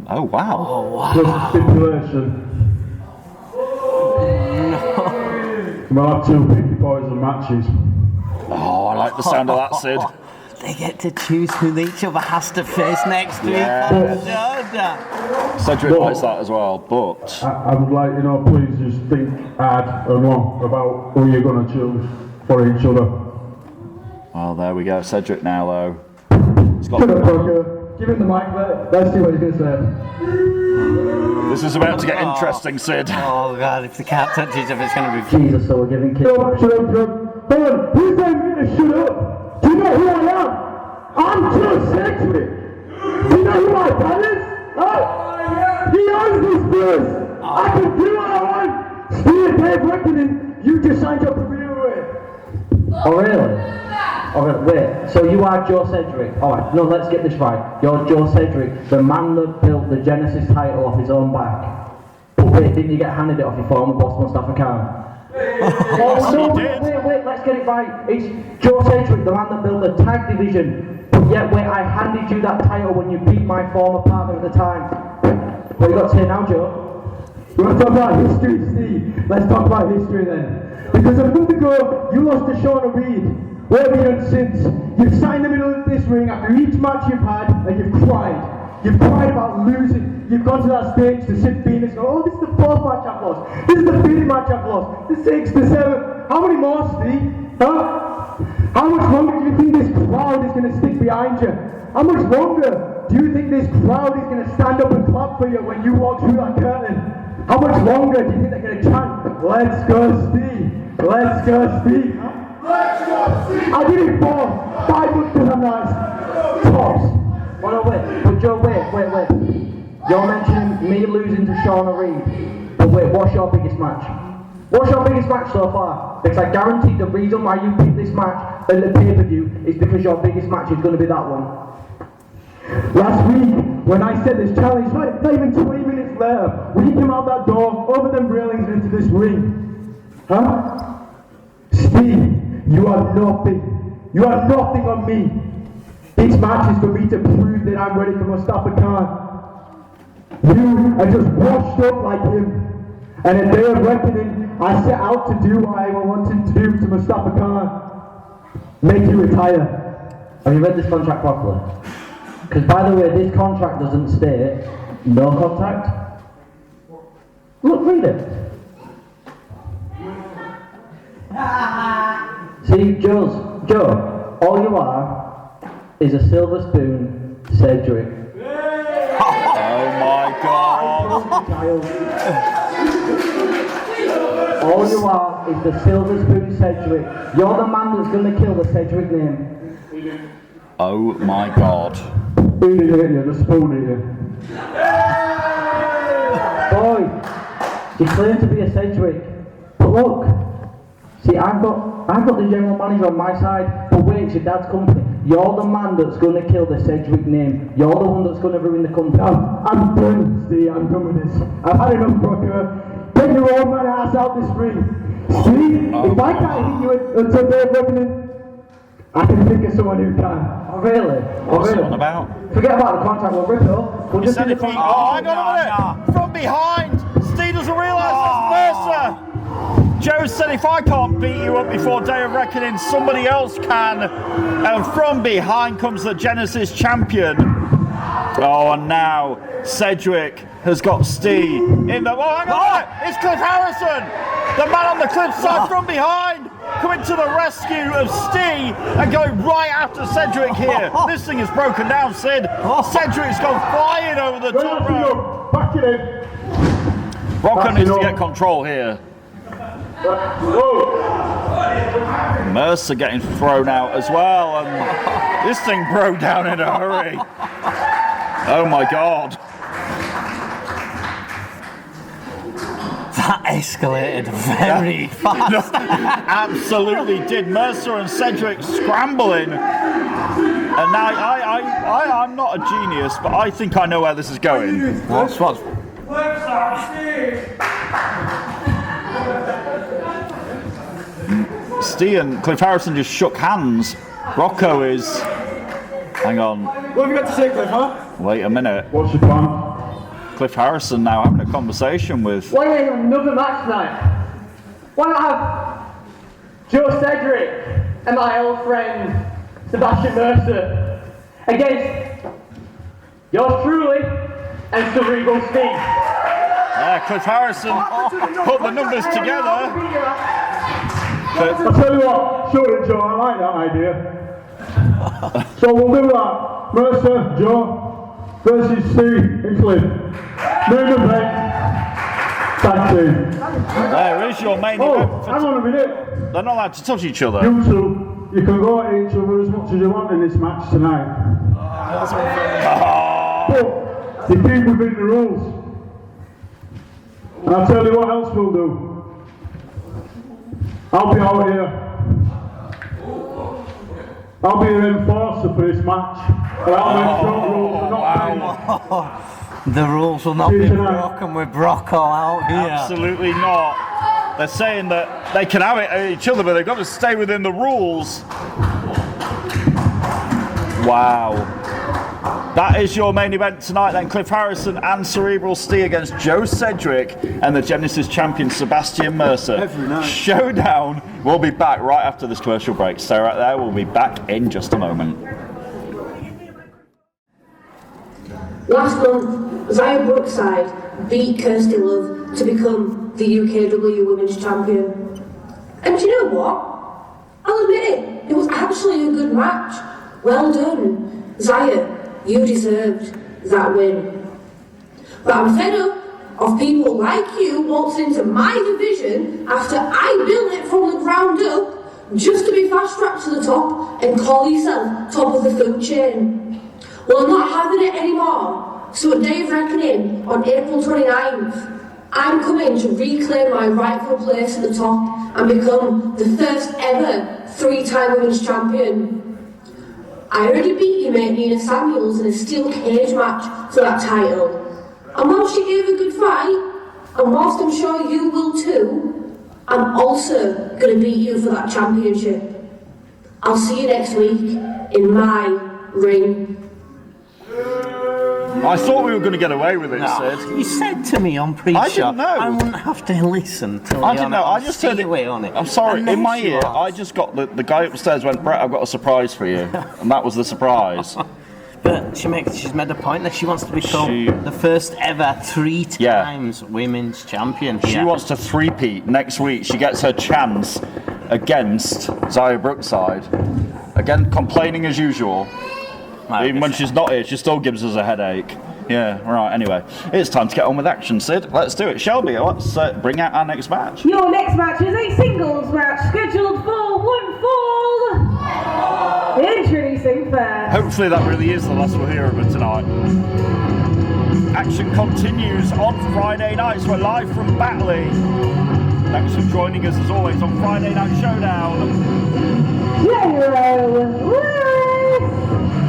[SPEAKER 1] Oh, wow.
[SPEAKER 2] Oh, wow.
[SPEAKER 4] Just a stipulation. We'll have 2 picky poison matches.
[SPEAKER 1] Oh, I like the sound of that, Sid.
[SPEAKER 2] They get to choose who each other has to face next week.
[SPEAKER 1] Cedric likes that as well, but
[SPEAKER 4] I would like, please just think hard and long about who you're going to choose for each other.
[SPEAKER 1] well, there we go. Cedric now, though. He's got
[SPEAKER 7] Give him the mic, let's see what he's going to say.
[SPEAKER 1] This is about to get interesting, Sid.
[SPEAKER 2] Oh God, if they can't touch each other, it's going to be.
[SPEAKER 7] Jesus, so we're giving kids.
[SPEAKER 4] Shut up. Hold on, who's telling me to shut up? Do you know who I am? I'm Joe Cedric. Do you know who my dad is? Huh? He owns this place. I can do what I want. Steal Dave Reckoning, you just signed your career away.
[SPEAKER 7] Oh, really? Okay, wait, so you are Joe Cedric. Alright, no, let's get this right. You're Joe Cedric, the man that built the Genesis title off his own back. But wait, didn't you get handed it off your former boss, Mustafa Khan? Oh, no, wait, let's get it right. It's Joe Cedric, the man that built the tag division, put But yet, wait, I handed you that title when you beat my former partner at the time. What you got to say now, Joe?
[SPEAKER 4] You want to talk about history, Steve? Let's talk about history then. Because a month ago, you lost to Shauna Reed. What have you done since? You've sat in the middle of this ring after each match you've had, and you've cried. You've cried about losing. You've gone to that stage to sit Phoenix and go, oh, this is the 4th match I've lost. This is the 5th match I've lost. The 6th, the 7th. How many more, Steve? Huh? How much longer do you think this crowd is going to stick behind you? How much longer do you think this crowd is going to stand up and clap for you when you walk through that curtain? How much longer do you think they're going to chant, let's go Steve, let's go Steve? Let's go Steve! I did it for 5 months to them nights. Tops.
[SPEAKER 7] Oh no, wait, but Joe, wait. You're mentioning me losing to Shauna Reed. But wait, what's your biggest match? What's your biggest match so far? Because I guarantee the reason why you picked this match at the pay-per-view is because your biggest match is going to be that one.
[SPEAKER 4] Last week, when I said this challenge, not even 20 minutes later, when you came out that door, over them railings and into this ring. Huh? Steve, you are nothing. You are nothing on me. This match is for me to prove that I'm ready for Mustafa Khan. You are just washed up like him. And a day of reckoning, I set out to do what I wanted to do to Mustafa Khan. Make you retire.
[SPEAKER 7] Have you read this contract properly? Because by the way, this contract doesn't state no contact. Look, read it. See, Joe, all you are is a silver spoon Cedric.
[SPEAKER 1] Oh my God!
[SPEAKER 7] All you are is the silver spoon Cedric. You're the man that's going to kill the Cedric name.
[SPEAKER 1] Oh my God!
[SPEAKER 4] The spoon eater.
[SPEAKER 7] Boy, you claim to be a Cedric, but look. See, I've got the general manager on my side, but wait, it's your dad's company. You're the man that's going to kill the Cedric name. You're the one that's going to ruin the company.
[SPEAKER 4] I'm done, Steve. I'm done with this. I've had enough, Brooker. Get your old man ass out this ring. Steve, if I can't hit you until they're reckoning, I can think of someone who can.
[SPEAKER 7] Oh, really?
[SPEAKER 1] What's it on about?
[SPEAKER 7] Forget about the contract, we'll rip it up. We'll just do the contract.
[SPEAKER 1] Oh, hang on a minute! From behind! Steve doesn't realise that's Mercer! Joe said if I can't beat you up before Day of Reckoning, somebody else can. And from behind comes the Genesis champion. Oh, and now Cedric has got Steve in the... Oh, hang on! It's Cliff Harrison! The man on the cliffside from behind! Coming to the rescue of Steve and going right after Cedric here. This thing is broken down, Sid. Cedric's gone flying over the top rope.
[SPEAKER 4] Back it in.
[SPEAKER 1] Rocco needs to get control here. Mercer getting thrown out as well, and this thing broke down in a hurry. Oh my God.
[SPEAKER 2] That escalated very fast.
[SPEAKER 1] Absolutely did. Mercer and Cedric scrambling. And now I'm not a genius, but I think I know where this is going.
[SPEAKER 2] What's
[SPEAKER 1] Steve and Cliff Harrison just shook hands. Rocco is... Hang on.
[SPEAKER 4] What have you got to say, Cliff, huh?
[SPEAKER 1] Wait a minute.
[SPEAKER 4] What's your plan?
[SPEAKER 1] Cliff Harrison now having a conversation with...
[SPEAKER 9] Why ain't another match tonight? Why not have Joe Cedric and my old friend Sebastian Mercer against yours truly and Cerebral Steve?
[SPEAKER 1] Yeah, Cliff Harrison put the numbers together.
[SPEAKER 4] I'll tell you what, sure, Joe, I like that idea. So we'll do that. Mercer, Joe, versus Steve and Cliff. Main event. Tag team.
[SPEAKER 1] There is your main event.
[SPEAKER 4] Hang on a minute.
[SPEAKER 1] They're not allowed to touch each other.
[SPEAKER 4] You two, you can go at each other as much as you want in this match tonight. But you keep within the rules. And I'll tell you what else we'll do. I'll be out here. I'll be an enforcer for this match. And I'll make sure rules are not changed.
[SPEAKER 2] The rules will not be broken with Brocco out here.
[SPEAKER 1] Absolutely not. They're saying that they can have it at each other, but they've got to stay within the rules. Wow. That is your main event tonight then. Cliff Harrison and Cerebral Stee against Joe Cedric and the Genesis champion Sebastian Mercer.
[SPEAKER 10] Every night.
[SPEAKER 1] Showdown. We'll be back right after this commercial break. Stay right there. We'll be back in just a moment.
[SPEAKER 5] Last month, Zaya Brookside beat Kirsty Love to become the UKW Women's Champion. And do you know what? I'll admit it, it was actually a good match. Well done. Zaya, you deserved that win. But I'm fed up of people like you waltzing into my division after I built it from the ground up just to be fast-tracked to the top and call yourself top of the food chain. Well, I'm not having it anymore. So at Day of Reckoning on April 29th, I'm coming to reclaim my rightful place at the top and become the first ever 3-time women's champion. I already beat your mate Nina Samuels in a steel cage match for that title. And whilst she gave a good fight, and whilst I'm sure you will too, I'm also going to beat you for that championship. I'll see you next week in my ring.
[SPEAKER 1] I thought we were going to get away with it, Sid.
[SPEAKER 2] You said to me on pre-show,
[SPEAKER 1] I didn't know.
[SPEAKER 2] I wouldn't have to listen to
[SPEAKER 1] I didn't know. I just heard it.
[SPEAKER 2] On it.
[SPEAKER 1] I'm sorry.
[SPEAKER 2] And
[SPEAKER 1] In my
[SPEAKER 2] then she
[SPEAKER 1] ear,
[SPEAKER 2] was.
[SPEAKER 1] I just got the guy upstairs went, Brett, I've got a surprise for you, and that was the surprise.
[SPEAKER 2] But she's made a point that she wants to become the first ever 3 times women's champion.
[SPEAKER 1] She wants to three-peat next week. She gets her chance against Zaya Brookside. Again, complaining as usual. Even when she's not here, she still gives us a headache. Yeah, right, anyway. It's time to get on with action, Sid. Let's do it. Shelby, let's bring out our next match.
[SPEAKER 3] Your next match is a singles match scheduled for one fall. Introducing first.
[SPEAKER 1] Hopefully that really is the last we'll hear of her tonight. Action continues on Friday nights. We're live from Batley. Thanks for joining us as always on Friday Night Showdown.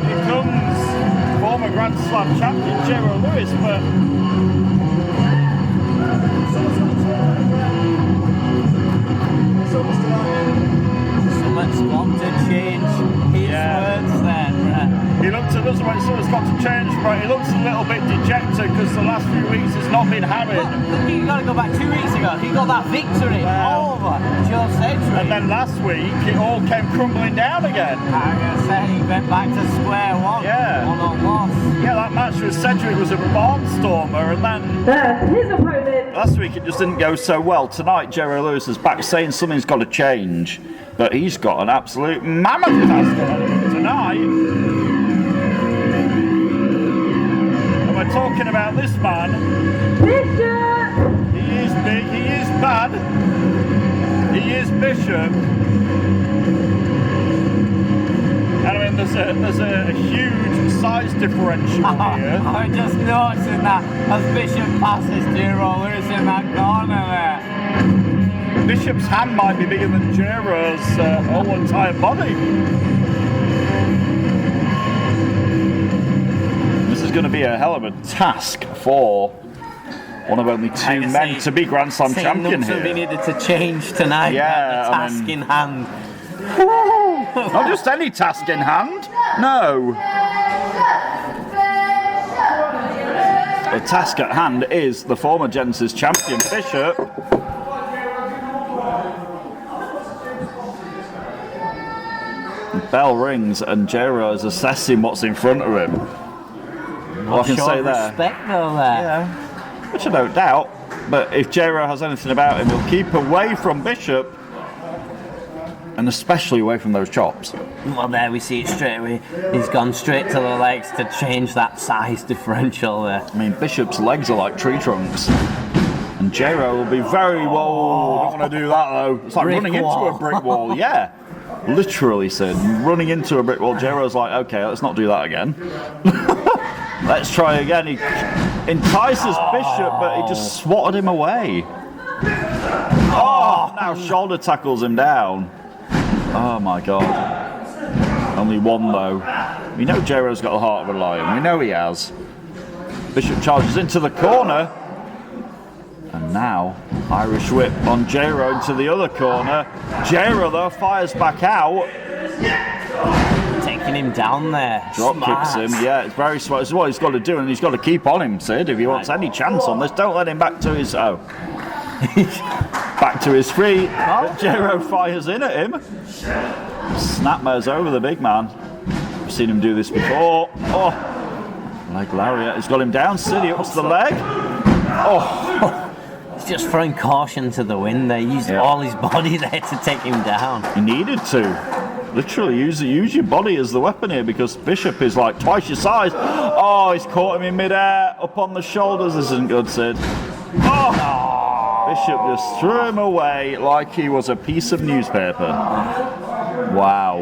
[SPEAKER 1] Here comes former Grand Slam champion Jero Lewis, but
[SPEAKER 2] Someone's got to change his words there, Brett.
[SPEAKER 1] he looked at us and went, someone's got to change, but he looks a little bit dejected because the last few weeks it's not been hammered.
[SPEAKER 2] Look, you got to go back 2 weeks ago. He got that victory over Joe Cedric.
[SPEAKER 1] And then last week it all came crumbling down again.
[SPEAKER 2] I'm going to say he went back to square one.
[SPEAKER 1] Yeah.
[SPEAKER 2] One on loss.
[SPEAKER 1] Yeah, that match with Cedric was a barnstormer, and then
[SPEAKER 3] His opponent.
[SPEAKER 1] last week it just didn't go so well. Tonight, Jero Lewis is back saying something's got to change, but he's got an absolute mammoth task ahead of him tonight. And we're talking about this man.
[SPEAKER 3] Bishop.
[SPEAKER 1] He is big, he is bad, he is Bishop. And I mean, there's a huge size differential here.
[SPEAKER 2] I'm just noticing that as Bishop passes Jero Lewis in that corner there.
[SPEAKER 1] Bishop's hand might be bigger than Jero's whole entire body. This is going to be a hell of a task for one of only 2 men to be Grand Slam champion here.
[SPEAKER 2] Something needed to change tonight.
[SPEAKER 1] Yeah,
[SPEAKER 2] the task in hand.
[SPEAKER 1] Not just any task in hand. No. The task at hand is the former Genesis champion Bishop. Bell rings and Jero is assessing what's in front of him. All I can say there.
[SPEAKER 2] Respect though there.
[SPEAKER 1] Yeah. Which I don't doubt. But if Jero has anything about him, he'll keep away from Bishop. And especially away from those chops.
[SPEAKER 2] Well, there we see it straight away. He's gone straight to the legs to change that size differential there.
[SPEAKER 1] I mean, Bishop's legs are like tree trunks. And Jero will be very, whoa, don't want to do that though. It's like running into a brick wall, yeah. Literally, Sid, running into a brick wall. Jero's like, okay, let's not do that again. Let's try again. He entices Bishop, but he just swatted him away. Oh, now shoulder tackles him down. Oh my god. Only one though. We know Jero's got the heart of a lion. We know he has. Bishop charges into the corner. And now, Irish whip on Jero into the other corner. Jero though fires back out.
[SPEAKER 2] Take taking him down there.
[SPEAKER 1] Drop kicks him, yeah, it's very smart. It's what he's got to do, and he's got to keep on him, Sid, if he wants any chance on this. Don't let him back to his... Oh. Back to his feet. But Jero fires in at him. Snapmares over the big man. I've seen him do this before. Oh, leg lariat. He's got him down. Sid, he ups the leg. Oh.
[SPEAKER 2] He's just throwing caution to the wind there. He used all his body there to take him down.
[SPEAKER 1] He needed to. Literally use your body as the weapon here, because Bishop is like twice your size. Oh, he's caught him in midair, up on the shoulders. This isn't good, Sid. Oh! Bishop just threw him away like he was a piece of newspaper. Wow.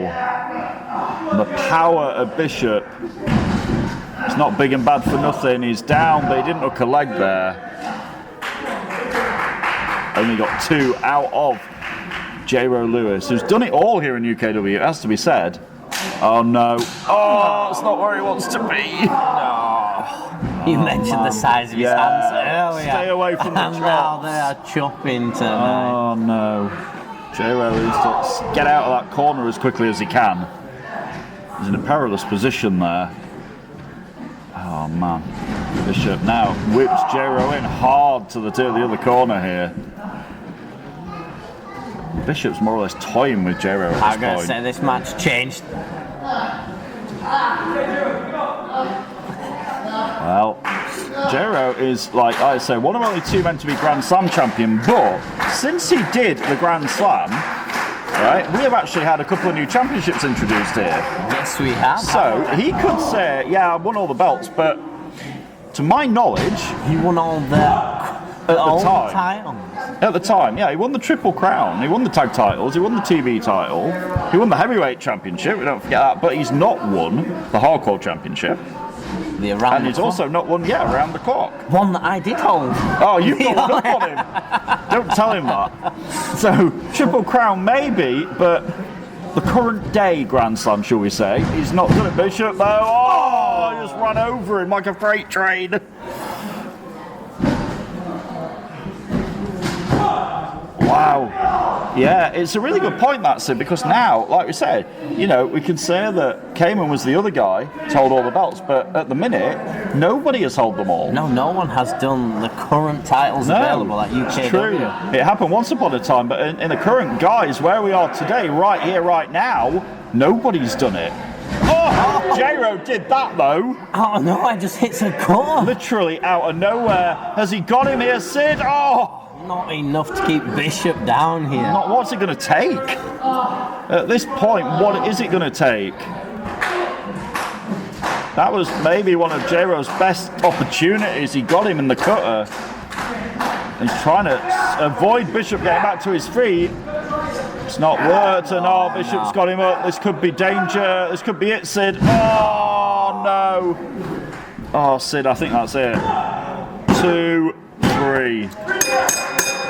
[SPEAKER 1] The power of Bishop. It's not big and bad for nothing. He's down, but he didn't hook a leg there. Only got 2 out of Jero Lewis, who's done it all here in UKW, it has to be said. Oh no. Oh, it's not where he wants to be.
[SPEAKER 2] You mentioned the size of his hands earlier.
[SPEAKER 1] Stay away from the
[SPEAKER 2] chops. And now they are chopping tonight.
[SPEAKER 1] Oh no. Jero needs to get out of that corner as quickly as he can. He's in a perilous position there. Oh man. Bishop now whips Jero in hard to the other corner here. Bishop's more or less toying with Jero at this point.
[SPEAKER 2] I'm going to say this match changed.
[SPEAKER 1] Well, Jero is, like I say, one of only 2 men to be Grand Slam champion, but since he did the Grand Slam, right, we have actually had a couple of new championships introduced here.
[SPEAKER 2] Yes, we have.
[SPEAKER 1] So he could say, yeah, I won all the belts, but to my knowledge,
[SPEAKER 2] he won all the titles.
[SPEAKER 1] At the time, yeah, he won the Triple Crown, he won the tag titles, he won the TV title, he won the heavyweight championship, we don't forget that, but he's not won the hardcore championship. And he's also not won, around the clock.
[SPEAKER 2] One that I did hold.
[SPEAKER 1] Oh, you've got one up on him. Don't tell him that. So, Triple Crown maybe, but the current day Grand Slam, shall we say, he's not done it. Bishop, though, oh, just run over him like a freight train. Wow. Yeah, it's a really good point, that, Sid, because now, like we said, we can say that Cayman was the other guy to hold all the belts, but at the minute, nobody has held them all.
[SPEAKER 2] No one has done the current titles available at UKW.
[SPEAKER 1] It's true. It happened once upon a time, but in the current guise, where we are today, right here, right now, nobody's done it. Oh, Jero did that, though.
[SPEAKER 2] Oh, no, I just hit a corner.
[SPEAKER 1] Literally out of nowhere. Has he got him here, Sid? Oh!
[SPEAKER 2] Not enough to keep Bishop down here.
[SPEAKER 1] What's it going to take? At this point, what is it going to take? That was maybe one of Jero's best opportunities. He got him in the cutter. He's trying to avoid Bishop getting back to his feet. It's not worked, and Bishop's got him up. This could be danger. This could be it, Sid. Oh, no. Oh, Sid, I think that's it. 2, 3.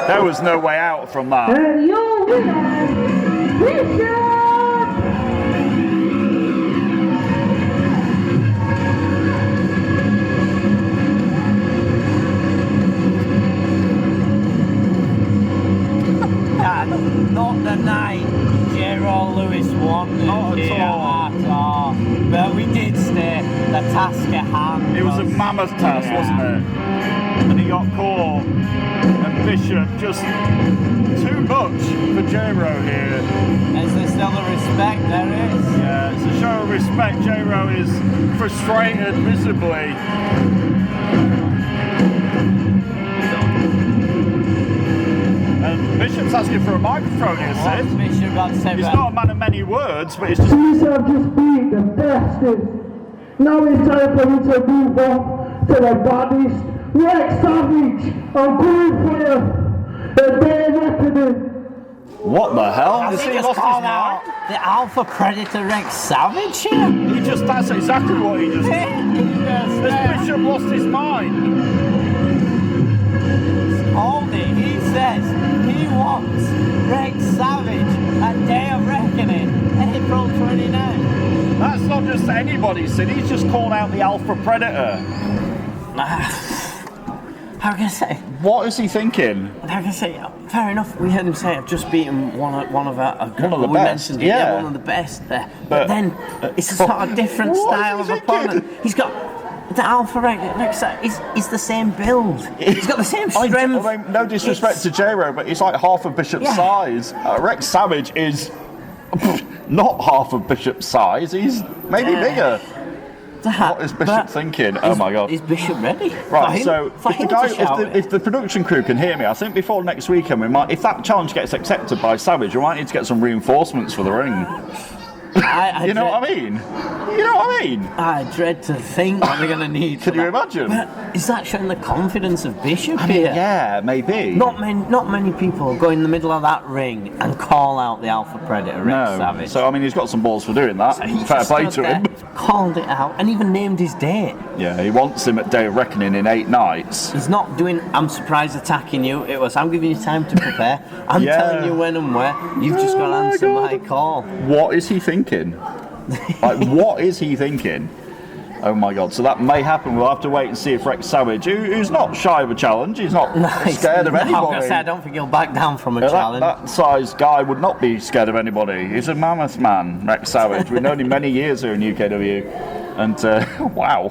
[SPEAKER 1] There was no way out from that.
[SPEAKER 3] And your winner, Bishop!
[SPEAKER 2] Not the night Jero Lewis won at all. But we did stay the task at hand.
[SPEAKER 1] It was a mammoth task, wasn't it? And he got caught. And Bishop just too much for Jero here.
[SPEAKER 2] Is there still the respect? There is.
[SPEAKER 1] Yeah, it's a show of respect. Jero is frustrated visibly. And Bishop's asking for a microphone here, Sid.
[SPEAKER 2] Bishop got to say
[SPEAKER 1] He's not a man of many words, but it's just...
[SPEAKER 4] These have just been the bestest. Now it's time for me to move on to the baddest. Rlaxx Savage and Blue Player. And they're reckoning.
[SPEAKER 1] What the hell?
[SPEAKER 2] Has he just called out the Alpha Predator Rlaxx Savage here?
[SPEAKER 1] That's exactly what he just did. This Bishop lost his mind.
[SPEAKER 2] He says he wants Rlaxx Savage at Day of Reckoning, April 29th.
[SPEAKER 1] That's not just anybody, Sid. He's just called out the Alpha Predator.
[SPEAKER 2] I I was going to say,
[SPEAKER 1] What is he thinking?
[SPEAKER 2] I was going to say, fair enough, we heard him say, I've just beaten one of
[SPEAKER 1] the
[SPEAKER 2] we
[SPEAKER 1] best,
[SPEAKER 2] mentioned it,
[SPEAKER 1] yeah.
[SPEAKER 2] one of the best there. But then, it's a sort of different
[SPEAKER 1] What
[SPEAKER 2] style
[SPEAKER 1] is
[SPEAKER 2] of
[SPEAKER 1] he thinking?
[SPEAKER 2] opponent. He's got, the Alpha Rlaxx is the same build. He's got the same strength.
[SPEAKER 1] I mean, no disrespect to J-Ro, but he's like half of Bishop's size. Rex Savage is not half of Bishop's size. He's maybe bigger. What is Bishop thinking? Oh my God!
[SPEAKER 2] Is Bishop ready?
[SPEAKER 1] Right. So if the production crew can hear me, I think before next weekend we might, if that challenge gets accepted by Savage, we might need to get some reinforcements for the ring. You know what I mean? You know what I mean?
[SPEAKER 2] I dread to think what they're going to need.
[SPEAKER 1] Can you imagine?
[SPEAKER 2] But is that showing the confidence of Bishop
[SPEAKER 1] I mean,
[SPEAKER 2] here?
[SPEAKER 1] yeah, maybe.
[SPEAKER 2] Not many people go in the middle of that ring and call out the Alpha Predator, Rex Savage.
[SPEAKER 1] So I mean, he's got some balls for doing that.
[SPEAKER 2] So he
[SPEAKER 1] Fair
[SPEAKER 2] just
[SPEAKER 1] play
[SPEAKER 2] stood
[SPEAKER 1] to him.
[SPEAKER 2] there, called it out, and even named his date.
[SPEAKER 1] Yeah, he wants him at Day of Reckoning in 8 nights.
[SPEAKER 2] He's not doing, I'm surprised attacking you. It was, I'm giving you time to prepare. I'm telling you when and where. You've just got to answer my call.
[SPEAKER 1] What is he thinking? Like, what is he thinking? Oh my God! So that may happen. We'll have to wait and see if Rex Savage, who's not shy of a challenge, he's not scared of anybody.
[SPEAKER 2] I don't think he'll back down from a challenge.
[SPEAKER 1] That size guy would not be scared of anybody. He's a mammoth man, Rex Savage. We've known him many years here in UKW, and wow,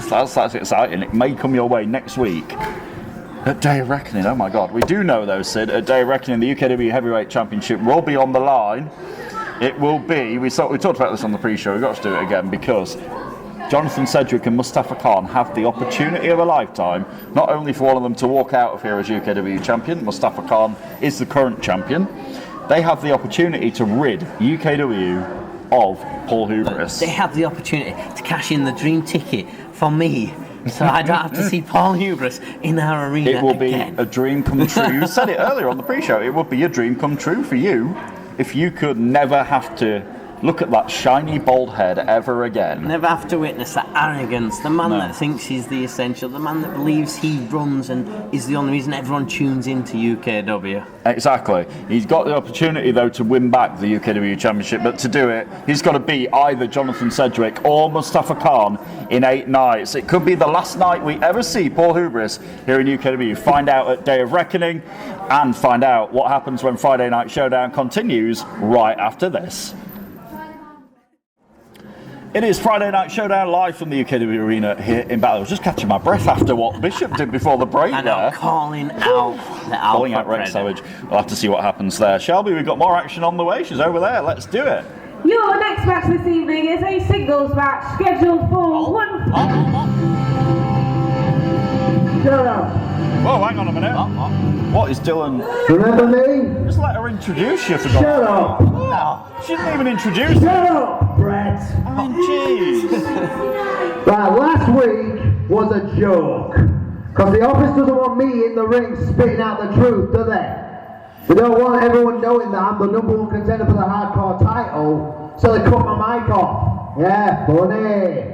[SPEAKER 1] that's exciting. It may come your way next week. At Day of Reckoning, oh my God. We do know though, Sid, at Day of Reckoning, the UKW Heavyweight Championship will be on the line. It will be, we talked about this on the pre-show, we've got to do it again because Jonathan Cedric and Mustafa Khan have the opportunity of a lifetime, not only for one of them to walk out of here as UKW champion, Mustafa Khan is the current champion, they have the opportunity to rid UKW of Paul Hubris.
[SPEAKER 2] They have the opportunity to cash in the dream ticket for me. So I don't have to see Paul Hubris in our arena.
[SPEAKER 1] It will be a dream come true. You said it earlier on the pre-show, it would be a dream come true for you if you could never have to look at that shiny bald head ever again.
[SPEAKER 2] Never have to witness that arrogance, the man that thinks he's the essential, the man that believes he runs and is the only reason everyone tunes into UKW.
[SPEAKER 1] Exactly. He's got the opportunity though to win back the UKW Championship, but to do it, he's got to beat either Jonathan Cedric or Mustafa Khan in 8 nights. It could be the last night we ever see Paul Hubris here in UKW. Find out at Day of Reckoning and find out what happens when Friday Night Showdown continues right after this. It is Friday Night Showdown live from the UKW Arena here in Batley. I was just catching my breath after what Bishop did before the break
[SPEAKER 2] I know,
[SPEAKER 1] there.
[SPEAKER 2] calling out the Alpha
[SPEAKER 1] Calling out Rex Savage. We'll have to see what happens there. Shelby, we've got more action on the way. She's over there. Let's do it.
[SPEAKER 3] Your next match this evening is a singles match scheduled for Showdown.
[SPEAKER 1] Whoa, hang on a minute. What is Dillon?
[SPEAKER 4] Remember me?
[SPEAKER 1] Just let her introduce you, for God's
[SPEAKER 4] Shut up!
[SPEAKER 1] sake. Oh, she didn't even introduce
[SPEAKER 4] Shut
[SPEAKER 1] you.
[SPEAKER 4] up, Brett!
[SPEAKER 1] I mean, jeez.
[SPEAKER 4] Right, last week was a joke. Because the office doesn't want me in the ring spitting out the truth, do they? They don't want everyone knowing that I'm the #1 contender for the hardcore title, so they cut my mic off. Yeah, funny.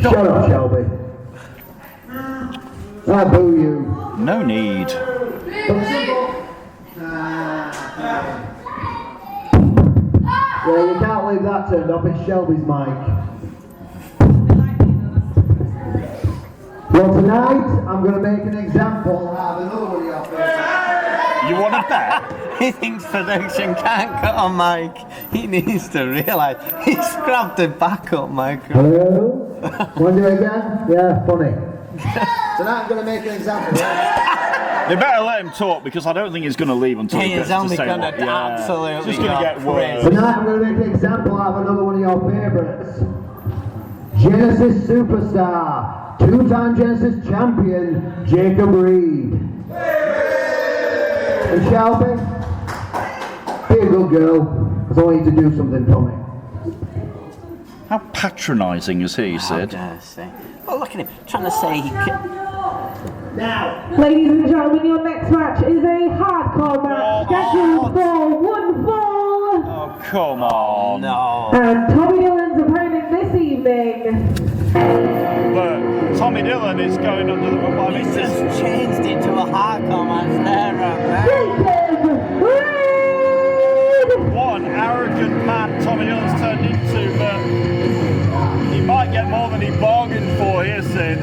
[SPEAKER 4] Shut up, Shelby. I boo you.
[SPEAKER 1] No need.
[SPEAKER 4] Yeah, you can't leave that turned off, it's Shelby's mic. Well, tonight, I'm going to make an example out of another one of your favorites.
[SPEAKER 1] You want to bet?
[SPEAKER 2] He thinks production can't cut on mic. He needs to realise he's grabbed a backup microphone.
[SPEAKER 4] Hello? Want to do it again? Yeah, funny. Tonight I'm going to make an example.
[SPEAKER 1] They better let him talk because I don't think he's going to leave until he
[SPEAKER 2] He
[SPEAKER 1] gets
[SPEAKER 2] is
[SPEAKER 1] to
[SPEAKER 2] only
[SPEAKER 1] say
[SPEAKER 2] going
[SPEAKER 1] what.
[SPEAKER 2] to absolutely
[SPEAKER 1] Just going to get worse.
[SPEAKER 4] Tonight I'm going to make an example out of another one of your favourites. Genesis superstar, 2-time Genesis champion, Jacob Reed. And Shelby, be a good girl, because I want you to do something for me.
[SPEAKER 1] How patronising is he,
[SPEAKER 2] How
[SPEAKER 1] Sid?
[SPEAKER 2] dare I say. Oh, look at him, trying to say he can...
[SPEAKER 4] Now,
[SPEAKER 3] Ladies and gentlemen, your next match is a hardcore match scheduled for 1 fall.
[SPEAKER 1] Oh, come on.
[SPEAKER 2] No.
[SPEAKER 3] And Tommy Dillon's opponent this evening.
[SPEAKER 1] Look, Tommy Dillon is going under the run by
[SPEAKER 2] He's
[SPEAKER 1] Mr.
[SPEAKER 2] just changed it to a hardcore match there,
[SPEAKER 3] Jacob Reed!
[SPEAKER 1] What an arrogant man Tommy Dillon's turned into, but he might get more than he bargained for here, Sid.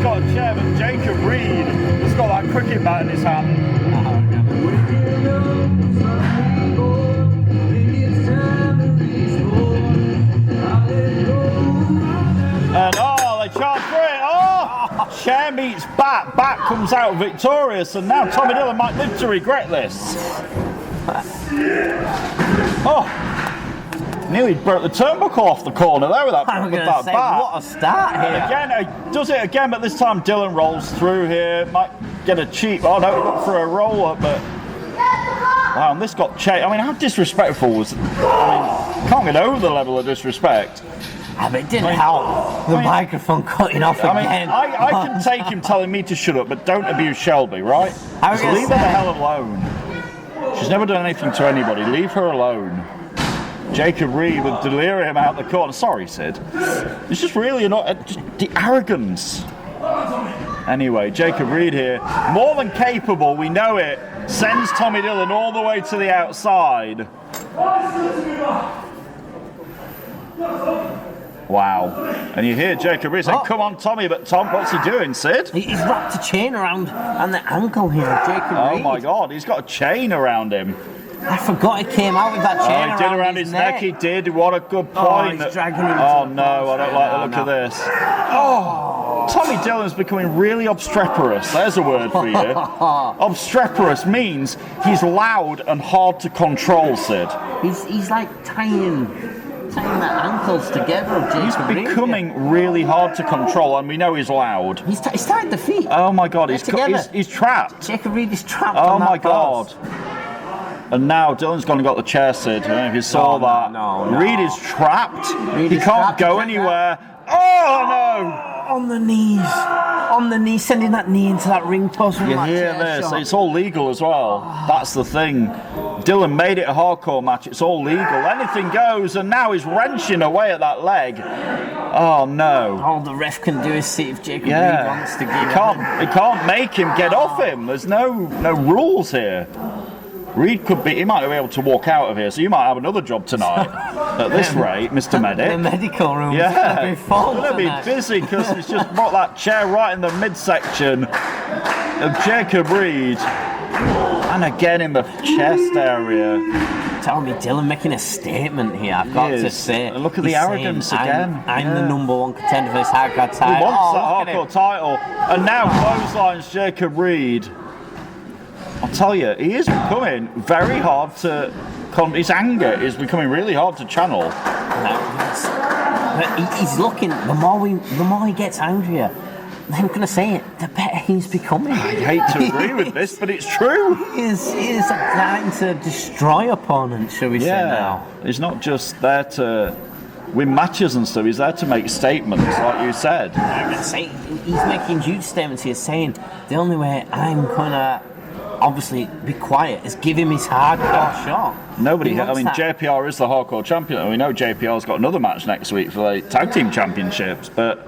[SPEAKER 1] got a chair, but Jacob Reed has got that cricket bat in his hand. And they charge for it. Chair meets bat. Bat comes out victorious, and now Tommy Dillon might live to regret this. Nearly broke the turnbuckle off the corner there with that, bat.
[SPEAKER 2] What a start here.
[SPEAKER 1] And again, does it again, but this time Dillon rolls through here. Might get a cheap. Oh no, he got for a roll up, but wow, and this got changed. I mean, how disrespectful was it? I mean, can't get over the level of disrespect.
[SPEAKER 2] But it didn't help. The microphone cutting off again.
[SPEAKER 1] I can take him telling me to shut up, but don't abuse Shelby, right? Just leave her the hell alone. She's never done anything to anybody. Leave her alone. Jacob Reed with delirium out the corner. Sorry, Sid. It's just really just the arrogance. Anyway, Jacob Reed here, more than capable, we know it. Sends Tommy Dillon all the way to the outside. Wow. And you hear Jacob Reed saying, come on, Tommy, but Tom, what's he doing, Sid?
[SPEAKER 2] He's wrapped a chain around the ankle here, Jacob Reed.
[SPEAKER 1] Oh my God, he's got a chain around him.
[SPEAKER 2] I forgot he came out with that chain
[SPEAKER 1] he did around his neck. He did. What a good point.
[SPEAKER 2] He's dragging him
[SPEAKER 1] no, I don't like the look of this. Tommy Dillon's becoming really obstreperous. There's a word for you. Obstreperous means he's loud and hard to control, Sid.
[SPEAKER 2] He's like tying the ankles together.
[SPEAKER 1] He's becoming really hard to control, and we know he's loud.
[SPEAKER 2] He's tied the feet.
[SPEAKER 1] Oh my God, he's trapped.
[SPEAKER 2] Jacob Reed is trapped.
[SPEAKER 1] Oh my God. And now Dillon's gone and got the chair, Sid. I don't know if you saw that.
[SPEAKER 2] No.
[SPEAKER 1] Reed is trapped. He can't go anywhere. Oh no!
[SPEAKER 2] On the knees, sending that knee into that ring post.
[SPEAKER 1] You hear this? It's all legal as well. That's the thing. Dillon made it a hardcore match. It's all legal. Anything goes, and now he's wrenching away at that leg. Oh no!
[SPEAKER 2] All the ref can do is see if Jacob Reed wants to give
[SPEAKER 1] He can't make him get off him. There's no rules here. Reed he might be able to walk out of here, so you might have another job tonight. At this rate, Mr. Medic.
[SPEAKER 2] The medical room.
[SPEAKER 1] Yeah,
[SPEAKER 2] going to be full.
[SPEAKER 1] Going to be busy because he's just brought that chair right in the midsection of Jacob Reed, and again in the chest area.
[SPEAKER 2] Tommy Dillon making a statement here. I've got to say.
[SPEAKER 1] And look at the arrogance again.
[SPEAKER 2] I'm the #1 contender for this hardcore title.
[SPEAKER 1] He wants that hardcore title, and now clotheslines Jacob Reed. I'll tell you, he is becoming very hard to. His anger is becoming really hard to channel.
[SPEAKER 2] He's looking. The more he gets angrier, I'm going to say it, the better he's becoming.
[SPEAKER 1] I hate to agree with this, but it's true.
[SPEAKER 2] He is starting to destroy opponents, shall we say now.
[SPEAKER 1] He's not just there to win matches and stuff. He's there to make statements, like you said.
[SPEAKER 2] He's making huge statements here, saying the only way I'm going to obviously be quiet is give him his hardcore shot.
[SPEAKER 1] JPR is the hardcore champion, and we know JPR's got another match next week for the tag team championships, but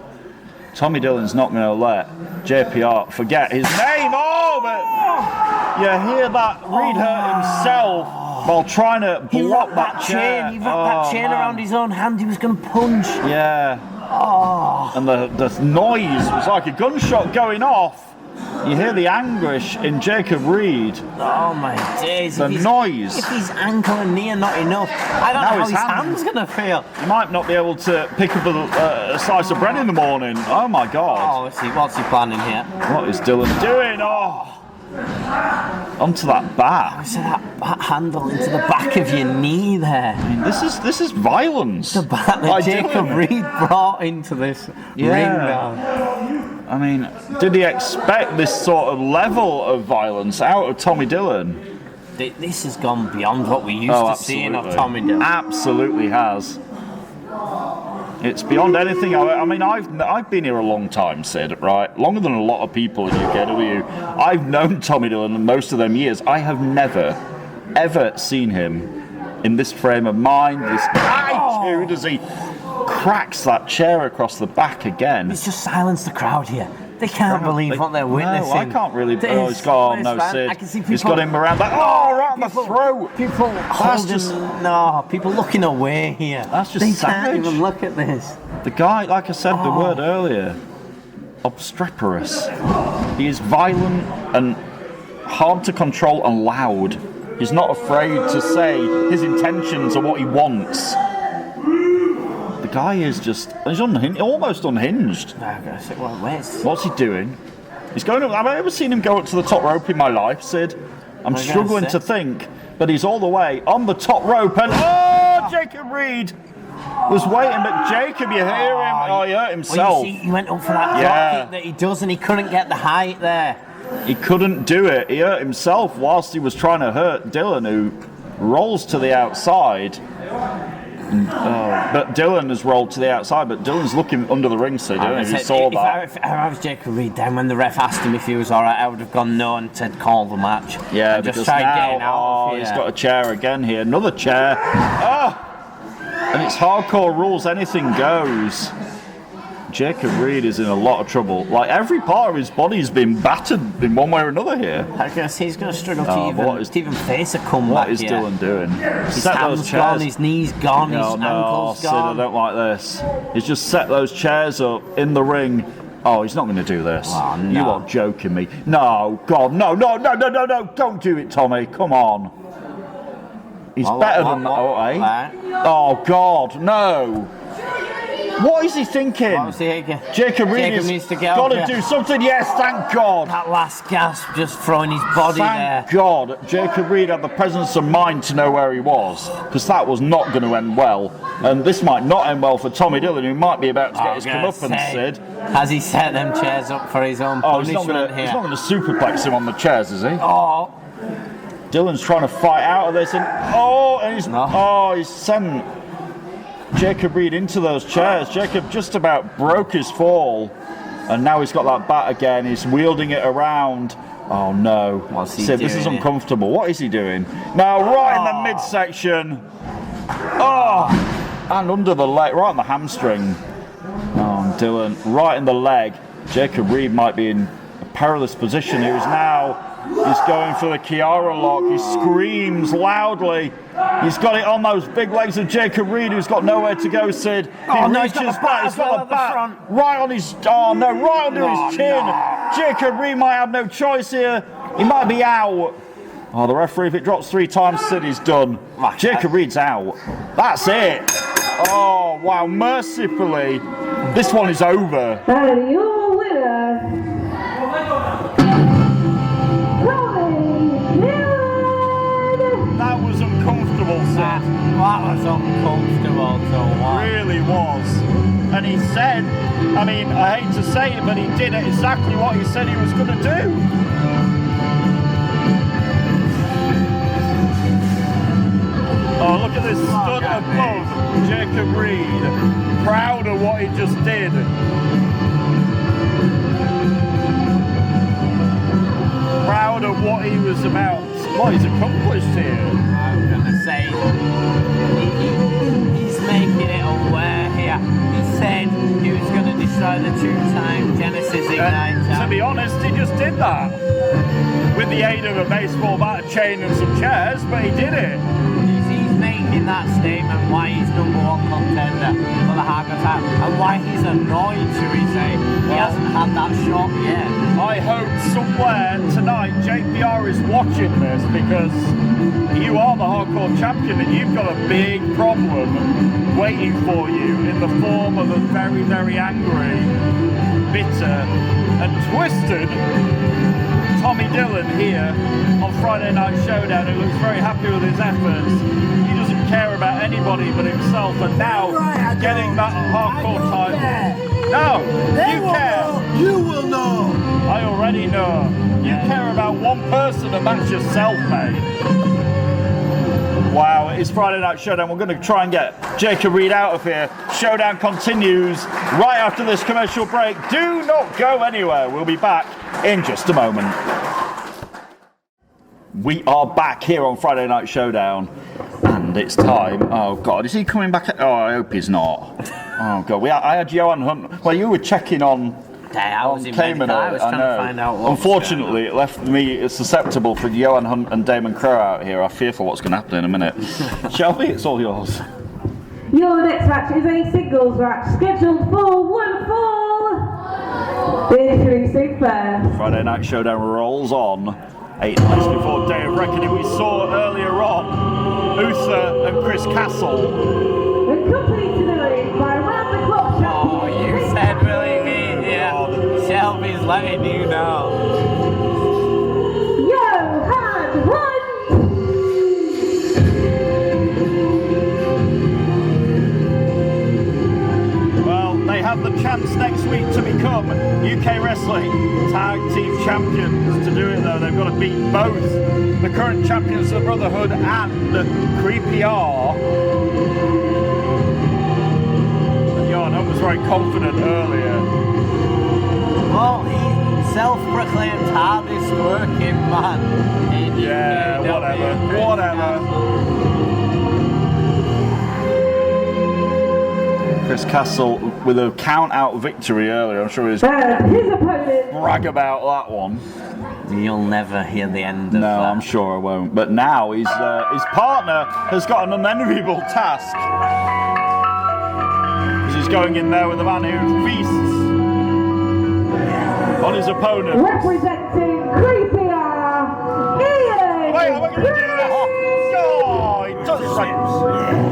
[SPEAKER 1] Tommy Dillon's not going to let JPR forget his name. But you hear that Reed hurt himself while trying to block that chain.
[SPEAKER 2] He wrapped that chain around his own hand. He was going to punch.
[SPEAKER 1] Yeah. And the noise was like a gunshot going off. You hear the anguish in Jacob Reed.
[SPEAKER 2] Oh my days.
[SPEAKER 1] The noise.
[SPEAKER 2] If his ankle and knee are not enough, I don't know how his hand's going to feel.
[SPEAKER 1] He might not be able to pick up a slice of bread in the morning. Oh my God.
[SPEAKER 2] What's he planning here?
[SPEAKER 1] What is Dillon doing? Onto that bat.
[SPEAKER 2] So that bat handle into the back of your knee there.
[SPEAKER 1] I mean, this is violence.
[SPEAKER 2] The bat that Jacob Reed brought into this ring now.
[SPEAKER 1] I mean, did he expect this sort of level of violence out of Tommy Dillon?
[SPEAKER 2] This has gone beyond what we used to seeing of Tommy Dillon.
[SPEAKER 1] Absolutely has. It's beyond anything. I've been here a long time, Sid, right? Longer than a lot of people in UKW. I've known Tommy Dillon most of them years. I have never, ever seen him in this frame of mind, this attitude as he cracks that chair across the back again.
[SPEAKER 2] It's just silenced the crowd here. They can't believe what they're witnessing.
[SPEAKER 1] No, I can't really. He's got Sid.
[SPEAKER 2] I can see people,
[SPEAKER 1] he's got him around that. Right in the throat.
[SPEAKER 2] People looking away here.
[SPEAKER 1] That's just
[SPEAKER 2] they
[SPEAKER 1] savage.
[SPEAKER 2] Can't even look at this.
[SPEAKER 1] The guy, like I said, the word earlier. obstreperous. He is violent and hard to control and loud. He's not afraid to say his intentions or what he wants. The guy is just, he's almost unhinged. What's he doing? He's going up, have I ever seen him go up to the top rope in my life, Sid? I'm struggling to think, but he's all the way on the top rope and, oh, Jacob Reed was waiting, but Jacob, you hear him? Oh, he hurt himself.
[SPEAKER 2] Well, you see, he went up for that drop kick that he does and he couldn't get the height there.
[SPEAKER 1] He couldn't do it. He hurt himself whilst he was trying to hurt Dillon, who rolls to the outside. But Dillon has rolled to the outside, but Dillon's looking under the ring, so I don't know if you saw that.
[SPEAKER 2] If I was Jacob Reed, then when the ref asked him if he was alright, I would have gone no and said call the match.
[SPEAKER 1] Yeah,
[SPEAKER 2] and
[SPEAKER 1] because
[SPEAKER 2] just tried
[SPEAKER 1] now,
[SPEAKER 2] getting out of here.
[SPEAKER 1] He's got a chair again here. Another chair. Oh! And it's hardcore rules, anything goes. Jacob Reed is in a lot of trouble. Like, every part of his body's been battered in one way or another here.
[SPEAKER 2] I guess he's going to struggle to even face a comeback.
[SPEAKER 1] What is Dillon doing?
[SPEAKER 2] His hand's gone, his knee's gone, his ankle's gone.
[SPEAKER 1] Sid, I don't like this. He's just set those chairs up in the ring. Oh, he's not going to do this.
[SPEAKER 2] Oh, no.
[SPEAKER 1] You are joking me. No, God, no, don't do it, Tommy. Come on. He's better than that, Oh, God, no. What is he thinking? Jacob Reed has got to do something. Yes, thank God.
[SPEAKER 2] That last gasp, just throwing his body there.
[SPEAKER 1] Thank God Jacob Reed had the presence of mind to know where he was, because that was not going to end well. And this might not end well for Tommy Dillon, who might be about to get his comeuppance, Sid.
[SPEAKER 2] Has he set them chairs up for his own punishment here?
[SPEAKER 1] He's not going to superplex him on the chairs, is he?
[SPEAKER 2] Oh.
[SPEAKER 1] Dillon's trying to fight out of this, and he's sent Jacob Reed into those chairs. Jacob just about broke his fall, and now he's got that bat again. He's wielding it around. Oh no!
[SPEAKER 2] What's he
[SPEAKER 1] Sid,
[SPEAKER 2] doing?
[SPEAKER 1] This is uncomfortable. What is he doing? Now, right in the midsection. Oh, and under the leg, right on the hamstring. Oh, Dillon, right in the leg. Jacob Reed might be in a perilous position. He's going for the Kiara lock. He screams loudly. He's got it on those big legs of Jacob Reed, who's got nowhere to go, Sid. He reaches back. He's got the bat right on his... Oh, no, right under his chin. No. Jacob Reed might have no choice here. He might be out. Oh, the referee, if it drops 3 times, Sid is done. Jacob Reed's out. That's it. Oh, wow, mercifully. This one is over.
[SPEAKER 3] And your winner...
[SPEAKER 1] That was uncomfortable, Sid.
[SPEAKER 2] That was uncomfortable, so
[SPEAKER 1] really was. And he said, I mean, I hate to say it, but he did exactly what he said he was going to do. Oh, look at this stud above Jacob Reed. Proud of what he just did. Proud of what he was about. What he's accomplished here.
[SPEAKER 2] I'm going to say he's making it aware here. He said he was going to destroy the 2-time Genesis Ignite.
[SPEAKER 1] To be honest, he just did that. With the aid of a baseball bat, a chain and some chairs, but he did it.
[SPEAKER 2] He's making that statement why he's #1 contender for the Hardcore title and why he's annoyed, should we say. He hasn't had that shot yet.
[SPEAKER 1] I hope somewhere tonight JPR is watching this, because you are the Hardcore champion and you've got a big problem waiting for you in the form of a very, very angry, bitter and twisted Tommy Dillon here on Friday Night Showdown, who looks very happy with his efforts. He doesn't care about anybody but himself, and now he's getting that hardcore title. No, you care.
[SPEAKER 10] You will know.
[SPEAKER 1] I already know. You care about one person, and that's yourself, mate. Wow, it is Friday Night Showdown. We're going to try and get Jacob Reed out of here. Showdown continues right after this commercial break. Do not go anywhere. We'll be back in just a moment. We are back here on Friday Night Showdown, and it's time. Oh God, is he coming back? Oh, I hope he's not. Oh God, I had Johan Hunt. Well, you were checking on.
[SPEAKER 2] I was trying to find out what.
[SPEAKER 1] Unfortunately, it left me susceptible for Johan Hunt and Damon Crowe out here. I fear for what's going to happen in a minute. Shelby, it's all yours.
[SPEAKER 3] Your next match is a singles match scheduled for 1 fall. Introducing first.
[SPEAKER 1] Friday Night Showdown rolls on. 8 nights before Day of Reckoning. We saw earlier on Uther and Chris Castle.
[SPEAKER 3] Accompanied tonight by round the clock champion.
[SPEAKER 2] Oh, you said will he be here? Shelby's letting you know.
[SPEAKER 3] Johan Hunt.
[SPEAKER 1] Well, they have the chance next week to become UK Wrestling Tag Team Champions. To do it though, they've got to beat both the current champions of the Brotherhood and Creepy R. And Johan Hunt was very confident earlier.
[SPEAKER 2] Well, he's self-proclaimed hardest working man in
[SPEAKER 1] Yeah,
[SPEAKER 2] UKW.
[SPEAKER 1] whatever. Chris Castle with a count-out victory earlier. I'm sure he's
[SPEAKER 3] And his opponent.
[SPEAKER 1] brag about that one.
[SPEAKER 2] You'll never hear the end of
[SPEAKER 1] No,
[SPEAKER 2] that.
[SPEAKER 1] I'm sure I won't. But now his partner has got an unenviable task. Because he's going in there with a man who feasts on his opponent.
[SPEAKER 3] Representing Creepy R. Ian.
[SPEAKER 1] Wait, am I going to do this? Oh, he touched tips.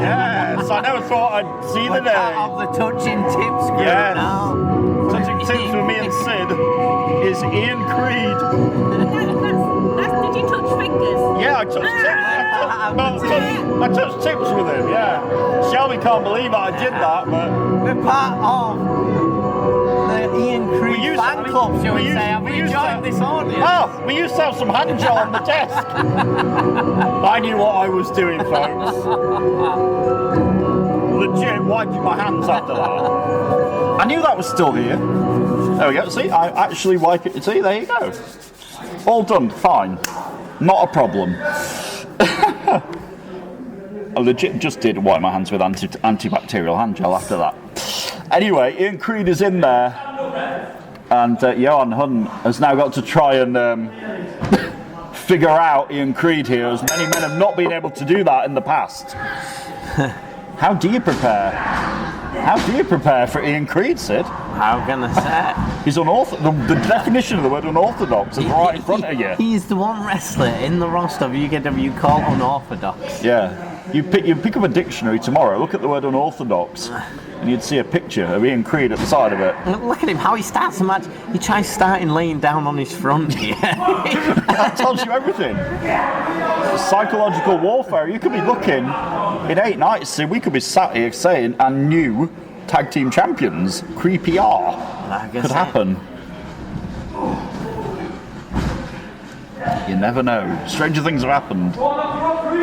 [SPEAKER 1] Yes, I never thought I'd see the
[SPEAKER 2] We're part
[SPEAKER 1] name.
[SPEAKER 2] of the touching tips group
[SPEAKER 1] Yes.
[SPEAKER 2] now.
[SPEAKER 1] Touching tips with me and Sid is Ian Creed.
[SPEAKER 10] Did you touch fingers?
[SPEAKER 1] Yeah, I touched tips. I touched tips with him, yeah. Shelby can't believe I did that, but...
[SPEAKER 2] We're part of the Ian Creed fan club, shall we say. Have we joined this audience?
[SPEAKER 1] Oh, we used to have some hand gel on the desk. I knew what I was doing, folks. Legit wiping my hands after that. I knew that was still here. There we go. See, I actually wipe it. See, there you go. All done. Fine. Not a problem. I legit just did wipe my hands with antibacterial hand gel after that. Anyway, Ian Creed is in there, and Johan Hunt has now got to try and figure out Ian Creed here, as many men have not been able to do that in the past. How do you prepare? How do you prepare for Ian Creed, Sid?
[SPEAKER 2] How can I say?
[SPEAKER 1] He's unorthodox. The definition of the word unorthodox is right in front of you.
[SPEAKER 2] He's the one wrestler in the roster of UKW called unorthodox.
[SPEAKER 1] Yeah. You pick up a dictionary tomorrow, look at the word unorthodox, and you'd see a picture of Ian Creed at the side of it.
[SPEAKER 2] Look at him, how he starts the match. He tries starting laying down on his front here.
[SPEAKER 1] That tells you everything. Psychological warfare. You could be looking in 8 nights, we could be sat here saying, and new tag team champions, Creepy R. Could happen. You never know. Stranger things have happened.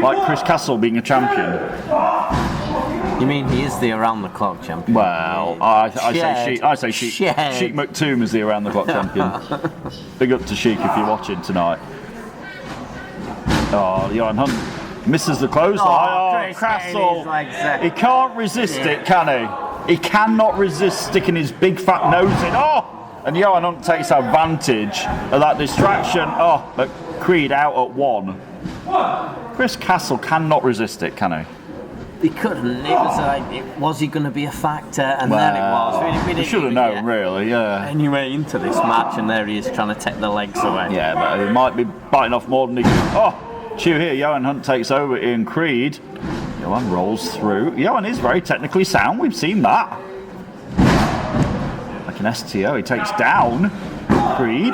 [SPEAKER 1] Like Chris Castle being a champion.
[SPEAKER 2] You mean he is the around-the-clock champion?
[SPEAKER 1] Well, I say Sheik.
[SPEAKER 2] Shed.
[SPEAKER 1] Sheik McToom is the around-the-clock champion. Big up to Sheik if you're watching tonight. Oh, Johan Hunt misses the clothesline. Castle. He can't resist it, can he? He cannot resist sticking his big fat nose in. Oh! And Johan Hunt takes advantage of that distraction. Oh, but Creed out at 1. Chris Castle cannot resist it, can he?
[SPEAKER 2] He couldn't. It was like, was he going to be a factor? And then it was. We
[SPEAKER 1] We should have known, really, yeah.
[SPEAKER 2] Anyway, into this match, and there he is trying to take the legs away.
[SPEAKER 1] Yeah, but he might be biting off more than he can. Oh, chew here. Johan Hunt takes over Ian Creed. Johan rolls through. Johan is very technically sound. We've seen that. Like an STO, he takes down Creed.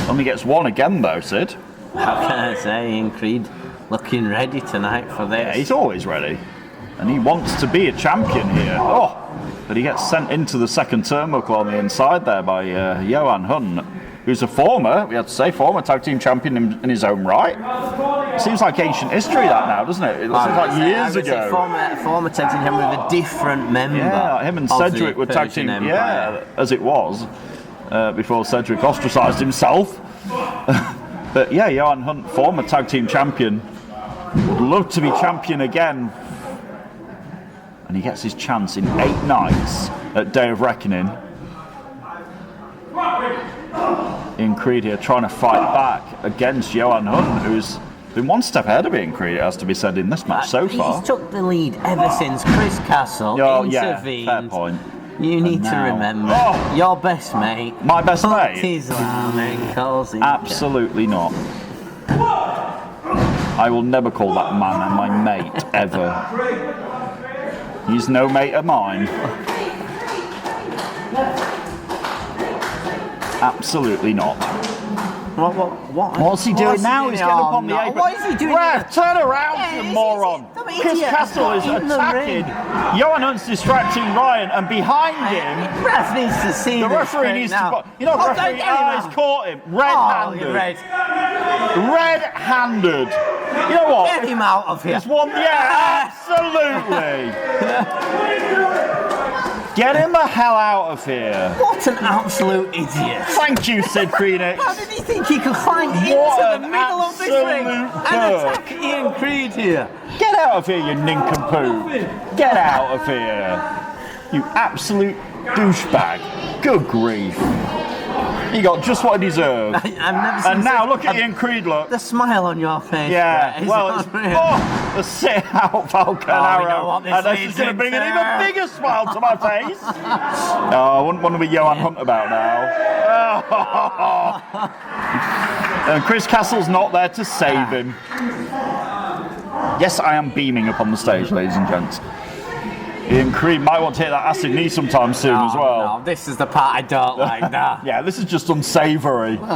[SPEAKER 1] Only gets 1 again, though, Sid.
[SPEAKER 2] How can I say, Ian Creed looking ready tonight for this?
[SPEAKER 1] Yeah, he's always ready. And he wants to be a champion here. Oh, but he gets sent into the second turnbuckle on the inside there by Johan Hunt, who's a former tag team champion in his own right. It seems like ancient history that now, doesn't it? It seems like years ago.
[SPEAKER 2] Former tag team champion with a different member.
[SPEAKER 1] Yeah, him and Cedric were tag team. Yeah, as it was before Cedric ostracised himself. But yeah, Johan Hunt, former tag team champion, would love to be champion again. And he gets his chance in 8 nights at Day of Reckoning. Ian Creed here trying to fight back against Johan Hunt, who's been 1 step ahead of Ian Creed, it has to be said, in this match so far.
[SPEAKER 2] He's took the lead ever since Chris Castle intervened.
[SPEAKER 1] Yeah, fair point.
[SPEAKER 2] You need to
[SPEAKER 1] now-
[SPEAKER 2] remember,
[SPEAKER 1] Oh!
[SPEAKER 2] your best mate.
[SPEAKER 1] My best mate?
[SPEAKER 2] His arm and calls him.
[SPEAKER 1] Absolutely not. I will never call that man my mate, ever. He's no mate of mine. Absolutely not.
[SPEAKER 2] What?
[SPEAKER 1] What's he doing now? He's getting up on the
[SPEAKER 2] no.
[SPEAKER 1] apron.
[SPEAKER 2] What is he doing?
[SPEAKER 1] Ref, turn around,
[SPEAKER 2] Yeah,
[SPEAKER 1] you
[SPEAKER 2] is
[SPEAKER 1] moron.
[SPEAKER 2] Some
[SPEAKER 1] Chris
[SPEAKER 2] idiot
[SPEAKER 1] Castle
[SPEAKER 2] has
[SPEAKER 1] is
[SPEAKER 2] got in the
[SPEAKER 1] attacking.
[SPEAKER 2] ring.
[SPEAKER 1] Johan Hunt's distracting Ryan, and behind him,
[SPEAKER 2] Ref needs to see
[SPEAKER 1] the
[SPEAKER 2] this
[SPEAKER 1] referee
[SPEAKER 2] straight
[SPEAKER 1] needs
[SPEAKER 2] now.
[SPEAKER 1] to. You know, the
[SPEAKER 2] Oh,
[SPEAKER 1] referee
[SPEAKER 2] don't get him
[SPEAKER 1] has
[SPEAKER 2] out.
[SPEAKER 1] caught him.
[SPEAKER 2] Oh,
[SPEAKER 1] Red-handed.
[SPEAKER 2] red.
[SPEAKER 1] Red-handed. You know what?
[SPEAKER 2] Get him out of here.
[SPEAKER 1] There's one. Yeah, absolutely. Get him the hell out of here.
[SPEAKER 2] What an absolute idiot.
[SPEAKER 1] Thank you, Sid Phoenix.
[SPEAKER 2] How did he think he could climb into
[SPEAKER 1] What
[SPEAKER 2] the
[SPEAKER 1] an
[SPEAKER 2] middle of this ring and
[SPEAKER 1] absolute
[SPEAKER 2] attack Ian Creed here?
[SPEAKER 1] Get out of here, you nincompoop. Get out of here. You absolute douchebag. Good grief. He got just what he deserved.
[SPEAKER 2] I've never seen
[SPEAKER 1] And now look at Ian Creed, look.
[SPEAKER 2] the smile on your face.
[SPEAKER 1] Yeah,
[SPEAKER 2] Brett, is
[SPEAKER 1] well, it's
[SPEAKER 2] unreal.
[SPEAKER 1] the sit-out Falcon
[SPEAKER 2] Oh, we know
[SPEAKER 1] Arrow.
[SPEAKER 2] what this
[SPEAKER 1] And this
[SPEAKER 2] leads
[SPEAKER 1] is going to bring an
[SPEAKER 2] into.
[SPEAKER 1] even bigger smile to my face. Oh, I wouldn't want to be Johan Hunt about now. And Chris Castle's not there to save him. Yes, I am beaming up on the stage, ladies and gents. Ian Creed might want to hit that acid knee sometime soon as well.
[SPEAKER 2] No, this is the part I don't like. Nah.
[SPEAKER 1] Yeah, this is just unsavoury. Feasting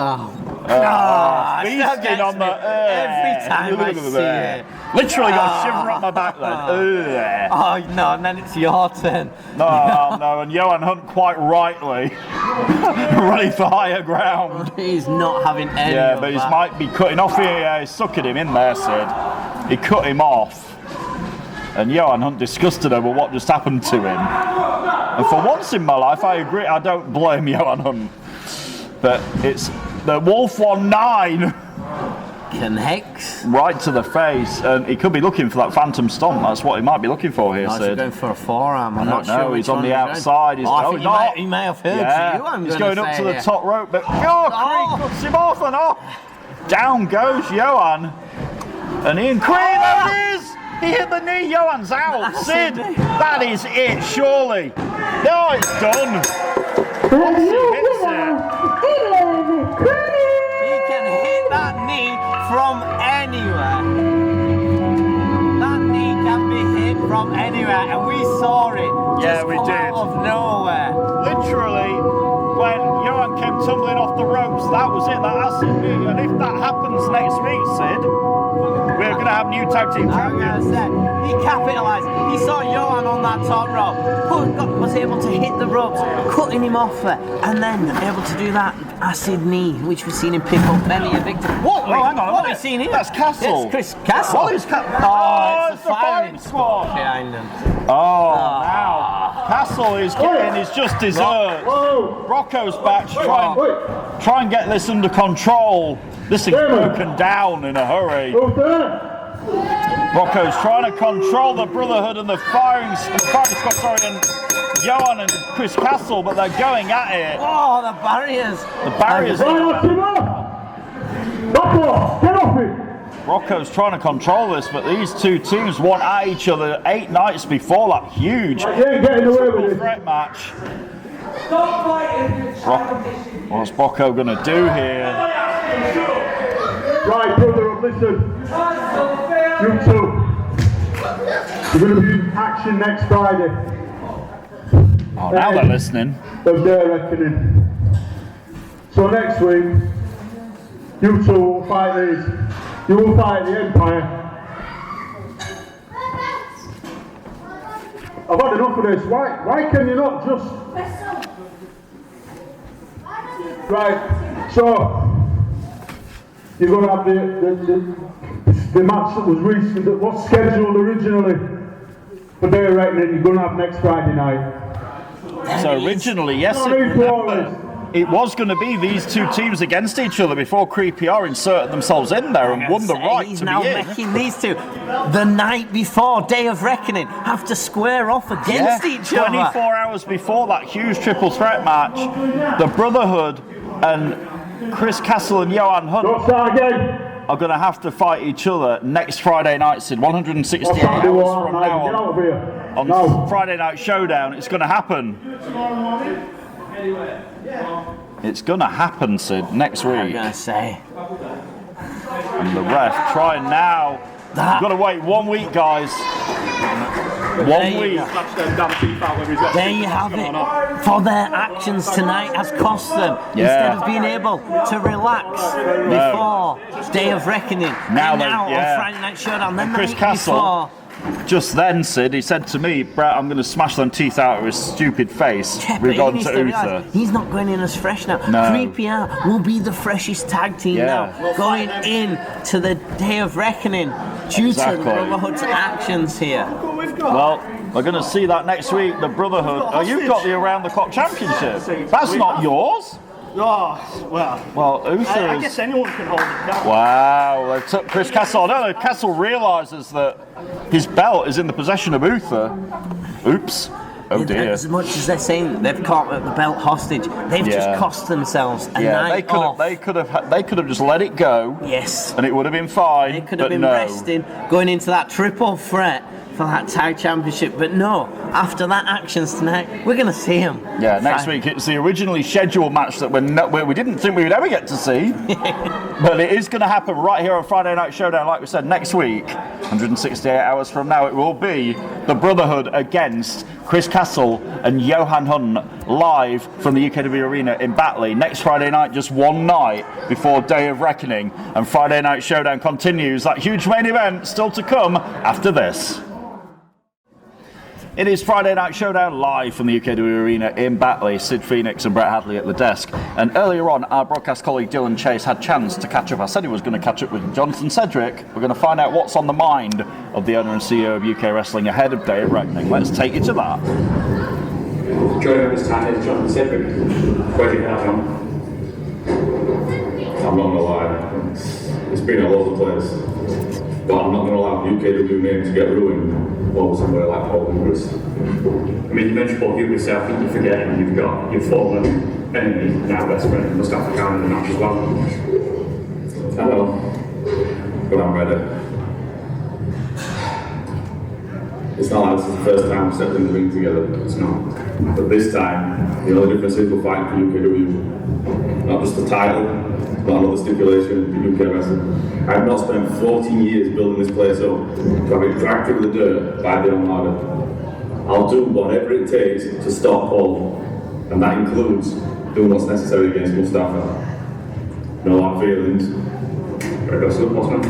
[SPEAKER 1] on the
[SPEAKER 2] every time I see it.
[SPEAKER 1] Literally got a shiver up my back then.
[SPEAKER 2] Oh no, and then it's your turn.
[SPEAKER 1] No, and Johan Hunt quite rightly running for higher ground.
[SPEAKER 2] He's not having any
[SPEAKER 1] Yeah,
[SPEAKER 2] of
[SPEAKER 1] but he
[SPEAKER 2] that.
[SPEAKER 1] might be cutting off here. Yeah, he's sucking him in there, Sid. He cut him off. And Johan Hunt disgusted over what just happened to him. And for once in my life, I agree, I don't blame Johan Hunt. But it's the Wolf 19
[SPEAKER 2] Connects.
[SPEAKER 1] right to the face. And he could be looking for that phantom stomp. That's what he might be looking for here,
[SPEAKER 2] No, he's
[SPEAKER 1] Sid.
[SPEAKER 2] going for a forearm. I'm
[SPEAKER 1] I
[SPEAKER 2] not
[SPEAKER 1] don't know,
[SPEAKER 2] sure
[SPEAKER 1] he's
[SPEAKER 2] which
[SPEAKER 1] on the
[SPEAKER 2] one
[SPEAKER 1] outside. He's
[SPEAKER 2] I
[SPEAKER 1] going
[SPEAKER 2] think
[SPEAKER 1] not.
[SPEAKER 2] he may have heard
[SPEAKER 1] Yeah,
[SPEAKER 2] you. I'm
[SPEAKER 1] he's
[SPEAKER 2] gonna
[SPEAKER 1] going up
[SPEAKER 2] say
[SPEAKER 1] to the
[SPEAKER 2] here.
[SPEAKER 1] top rope, but Creed cuts him off and off. Down goes Johan. And Ian Creed, there it is! He hit the knee, Johan's out. Sid, that is it, surely. No, it's done.
[SPEAKER 3] And your
[SPEAKER 1] hits
[SPEAKER 3] winner, Dillon Creed!
[SPEAKER 2] He can hit that knee from anywhere. That knee can be hit from anywhere, and we saw it.
[SPEAKER 1] Yeah,
[SPEAKER 2] just
[SPEAKER 1] we
[SPEAKER 2] come
[SPEAKER 1] did.
[SPEAKER 2] Out of nowhere.
[SPEAKER 1] Literally, when Johan came tumbling off the ropes, that was it, that acid knee. And if that happens next week, Sid, we're going to have new tag team champions.
[SPEAKER 2] He capitalised. He saw Johan on that top rope, was able to hit the ropes, cutting him off there, and then able to do that acid knee, which we've seen him pick up many a victory. What?
[SPEAKER 1] Oh, hang on,
[SPEAKER 2] What have we seen here?
[SPEAKER 1] That's Castle.
[SPEAKER 2] It's Chris Castle.
[SPEAKER 1] What is
[SPEAKER 2] Oh,
[SPEAKER 1] it's the firing squad.
[SPEAKER 2] behind him.
[SPEAKER 1] Oh, now Castle is getting his just desserts. Rocco's back to try and get this under control. This is broken down in a hurry. Rocco's trying to control the Brotherhood and the firing squad, and Johan and Chris Castle, but they're going at it.
[SPEAKER 2] Oh, the barriers.
[SPEAKER 1] The barriers.
[SPEAKER 4] Rocco, get off it!
[SPEAKER 1] Rocco's trying to control this, but these two teams won at each other 8 nights before that huge triple threat match. What's Rocco going to do here?
[SPEAKER 4] Right, brother, listen. You two. You're going to be in action next Friday.
[SPEAKER 1] Oh, now they're listening.
[SPEAKER 4] Of their reckoning. So next week, you two will fight these. You will fight the Empire. I've had enough of this. Why can you not just... Right, so you're going to have the match that was recent, that was scheduled originally for their reckoning, you're going to have next Friday night.
[SPEAKER 1] So originally, yes, it was going to be these two teams against each other before Creepy R inserted themselves in there and won the right
[SPEAKER 2] He's
[SPEAKER 1] to
[SPEAKER 2] now
[SPEAKER 1] be in.
[SPEAKER 2] making these two, the night before Day of Reckoning, have to square off against each other.
[SPEAKER 1] 24 hours before that huge triple threat match, the Brotherhood and Chris Castle and Johan Hunt.
[SPEAKER 4] Don't start again.
[SPEAKER 1] are going to have to fight each other next Friday night, Sid. 168 hours from now on Friday Night Showdown. It's going to happen. It's going to happen, Sid, next week.
[SPEAKER 2] I'm going to say.
[SPEAKER 1] And the ref trying now. You've got to wait 1 week, guys. 1 week.
[SPEAKER 2] There you have it. For their actions tonight has cost them. Instead of being able to relax before Day of Reckoning.
[SPEAKER 1] Now
[SPEAKER 2] on Friday Night Showdown. Then
[SPEAKER 1] Chris Castle. Just then, Sid, he said to me, Brett, I'm going to smash them teeth out of his stupid face. We've gone to Uther.
[SPEAKER 2] He's not going in as fresh now.
[SPEAKER 1] No.
[SPEAKER 2] Creepy Out will be the freshest tag team now. Going in to the Day of Reckoning due to the Brotherhood's actions here.
[SPEAKER 1] Well, we're going to see that next week, the Brotherhood. Oh, you've got the Around the Clock Championship. That's not yours.
[SPEAKER 6] Oh,
[SPEAKER 1] well, Uther
[SPEAKER 6] I guess anyone can hold it down.
[SPEAKER 1] Wow, they took Chris Castle. I don't know, Castle realises that his belt is in the possession of Uther. Oops. Oh dear.
[SPEAKER 2] As much as they're saying they've caught the belt hostage, they've just cost themselves a night off.
[SPEAKER 1] They could have just let it go.
[SPEAKER 2] Yes.
[SPEAKER 1] And it would have been fine.
[SPEAKER 2] They could have been resting, going into that triple threat for that tag championship, but no, after that actions tonight, we're going to see him.
[SPEAKER 1] Yeah, next week it's the originally scheduled match that we didn't think we would ever get to see, but it is going to happen right here on Friday Night Showdown, like we said, next week, 168 hours from now, it will be the Brotherhood against Chris Castle and Johan Hun live from the UKW Arena in Batley next Friday night, just one night before Day of Reckoning, and Friday Night Showdown continues, that huge main event still to come after this. It is Friday Night Showdown live from the UKW Arena in Batley. Sid Phoenix and Brett Hadley at the desk. And earlier on, our broadcast colleague Dillon Chase had chance to catch up. I said he was going to catch up with Jonathan Cedric. We're going to find out what's on the mind of the owner and CEO of UK Wrestling ahead of Day of Reckoning. Let's take you to that.
[SPEAKER 11] Joining us tonight is Jonathan Cedric. Where do you have him? I'm not going to lie. It's been all over the place. But I'm not going to allow the UKW name to get ruined over somewhere like Paul Hubris.
[SPEAKER 12] I mean, you mentioned Paul Hubris there, I think you're forgetting you've got your former enemy, now best friend, Mustafa Khan in the match as well.
[SPEAKER 11] I know, but I'm ready. It's not like this is the first time we've stepped in the ring together, it's not. But this time, the only difference is we're fighting for UKW. Not just the title, but another stipulation in UK wrestling. I've not spent 14 years building this place up to have it dragged through the dirt by the Armada. I'll do whatever it takes to stop Paul, and that includes doing what's necessary against Mustafa. No hard feelings. Ready to go to the postman?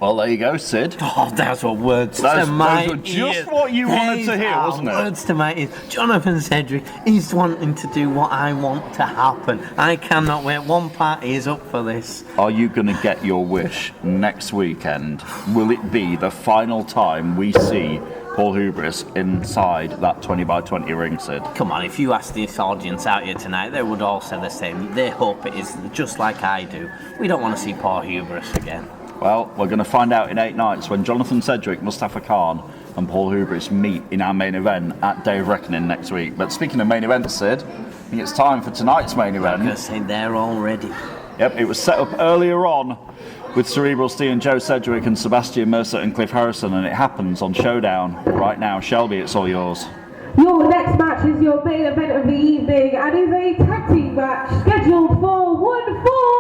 [SPEAKER 1] Well, there you go, Sid.
[SPEAKER 2] Oh, that's what words
[SPEAKER 1] those
[SPEAKER 2] to my
[SPEAKER 1] were just
[SPEAKER 2] ears.
[SPEAKER 1] what you wanted to hear, wasn't it?
[SPEAKER 2] Words to my ears. Jonathan Cedric is wanting to do what I want to happen. I cannot wait. One party is up for this.
[SPEAKER 1] Are you going to get your wish next weekend? Will it be the final time we see Paul Hubris inside that 20 by 20 ring, Sid?
[SPEAKER 2] Come on, if you ask this audience out here tonight, they would all say the same. They hope it is just like I do. We don't want to see Paul Hubris again.
[SPEAKER 1] Well, we're going to find out in 8 nights when Jonathan Cedric, Mustafa Khan and Paul Hubris meet in our main event at Day of Reckoning next week. But speaking of main events, Sid, I think it's time for tonight's main event.
[SPEAKER 2] I'm going to say they're all ready.
[SPEAKER 1] Yep, it was set up earlier on with Cerebral Steve and Joe Cedric and Sebastian Mercer and Cliff Harrison, and it happens on Showdown right now. Shelby, it's all yours.
[SPEAKER 3] Your next match is your main event of the evening and is a tag team match scheduled for one fall.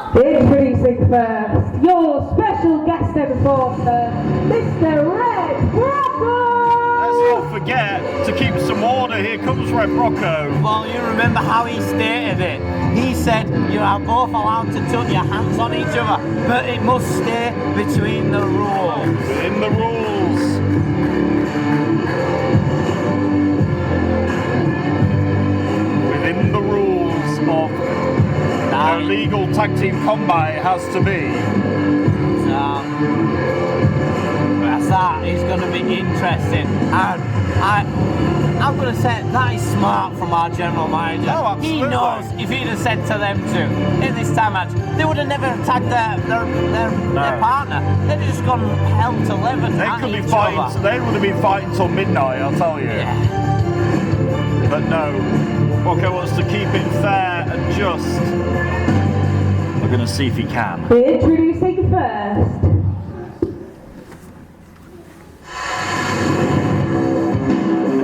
[SPEAKER 3] Introducing first, your special guest enforcer, Mr. Red Rocco!
[SPEAKER 1] Let's not forget to keep some order. Here comes Red Rocco.
[SPEAKER 2] Well, you remember how he stated it. He said you are both allowed to touch your hands on each other, but it must stay between the rules.
[SPEAKER 1] Within the rules. Within the rules of the legal tag team combat, it has to be.
[SPEAKER 2] So, that is going to be interesting. And I'm going to say that is smart from our general manager.
[SPEAKER 1] Oh,
[SPEAKER 2] he knows if he'd have said to them two in this time match, they would have never tagged their partner. They'd have just gone hell to leather.
[SPEAKER 1] They could be fighting. So they would have been fighting till midnight, I'll tell you.
[SPEAKER 2] Yeah.
[SPEAKER 1] But no, Rocco wants to keep it fair and just. We're going to see if he can.
[SPEAKER 3] Introducing first.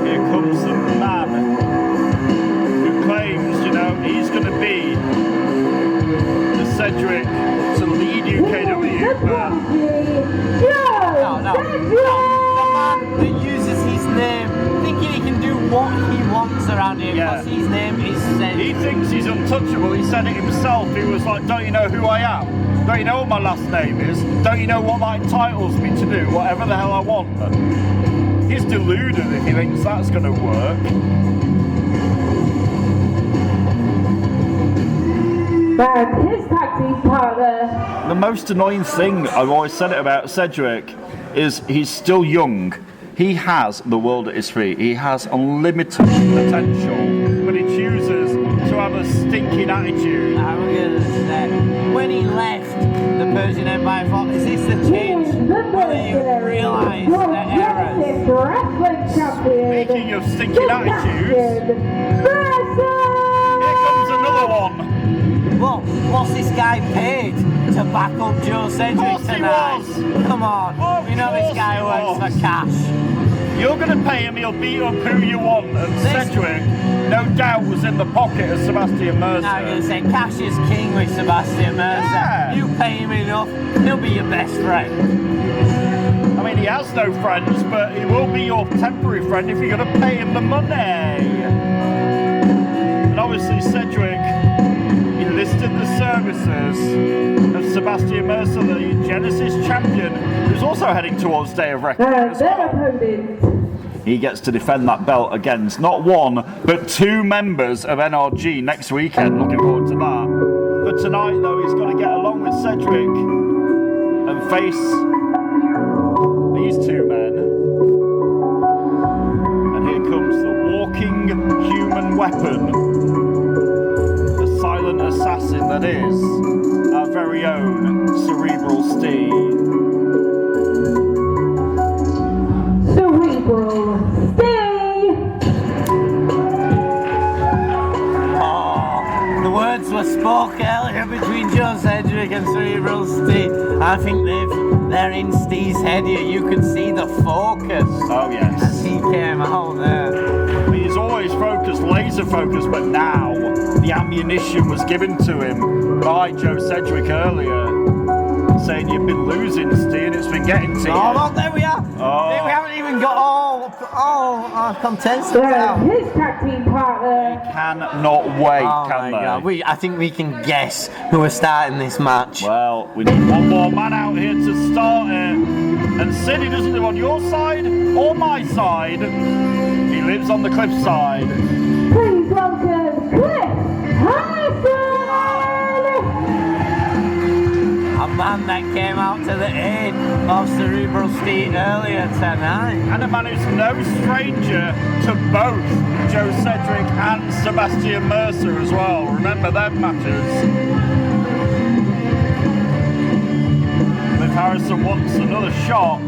[SPEAKER 1] Here comes the man who claims, you know, he's going to be the Cedric to lead UKW.
[SPEAKER 2] No. The man that uses his name, thinking he can do what he wants around here because his name is Cedric.
[SPEAKER 1] He thinks he's untouchable. He said it himself. He was like, don't you know who I am? Don't you know what my last name is? Don't you know what that entitles me to do? Whatever the hell I want. He's deluded if he thinks that's going to work.
[SPEAKER 3] And his tag team partner.
[SPEAKER 1] The most annoying thing, I've always said it about Cedric, is he's still young. He has the world at his feet. He has unlimited potential, but he chooses to have a stinking attitude.
[SPEAKER 2] I'm going to say, when he left the Persian Empire, I thought, is this the change? Will you realise the errors?
[SPEAKER 1] Speaking of stinking attitudes, here comes another one.
[SPEAKER 2] Well, what's this guy paid to back up Joe Cedric tonight? Come on, we know this guy works for cash.
[SPEAKER 1] You're going to pay him, he'll beat up who you want, and Cedric, no doubt, was in the pocket of Sebastian Mercer.
[SPEAKER 2] Now you're going to say cash is king with Sebastian Mercer.
[SPEAKER 1] Yeah.
[SPEAKER 2] You pay him enough, he'll be your best friend.
[SPEAKER 1] I mean, he has no friends, but he will be your temporary friend if you're going to pay him the money. And obviously Cedric enlisted the services of Sebastian Mercer, the Genesis champion, who's also heading towards Day of Reckoning as well. He gets to defend that belt against not one, but two members of NRG next weekend. Looking forward to that. But tonight, though, he's got to get along with Cedric and face these two men. And here comes the walking human weapon, the silent assassin that is our very own Cerebral Steve.
[SPEAKER 3] Cerebral Steve!
[SPEAKER 2] Oh, the words were spoke earlier between Joe Cedric and Cerebral Steve. I think they're in Steve's head here. You can see the focus.
[SPEAKER 1] Oh yes.
[SPEAKER 2] As he came out there.
[SPEAKER 1] He's always focused, laser focused, but now the ammunition was given to him by Joe Cedric earlier, saying you've been losing, Steve, and it's been getting to you.
[SPEAKER 2] Oh, look, there we are.
[SPEAKER 1] Oh.
[SPEAKER 2] We haven't even got all our contestants out.
[SPEAKER 3] His tag team partner.
[SPEAKER 1] Cannot wait,
[SPEAKER 2] Oh
[SPEAKER 1] can
[SPEAKER 2] my
[SPEAKER 1] they?
[SPEAKER 2] God. I think we can guess who are starting this match.
[SPEAKER 1] Well, we need one more man out here to start it. And Sidney doesn't live on your side or my side. He lives on the cliffside.
[SPEAKER 3] Please welcome Cliff Harrison!
[SPEAKER 2] A man that came out to the aid of Cerebral Steve earlier tonight.
[SPEAKER 1] And a man who's no stranger to both Joe Cedric and Sebastian Mercer as well. Remember them matches. Cliff Harrison wants another shot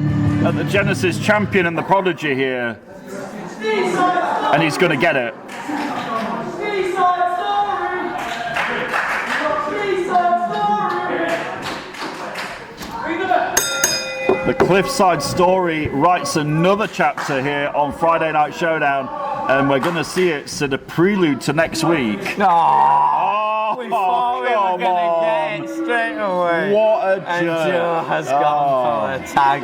[SPEAKER 1] at the Genesis champion and the prodigy here. And he's going to get it. The Cliffside Story writes another chapter here on Friday Night Showdown, and we're going to see it's a prelude to next week.
[SPEAKER 2] We thought we were going to get it straight away.
[SPEAKER 1] What a
[SPEAKER 2] And
[SPEAKER 1] jerk.
[SPEAKER 2] Joe has gone for a tag.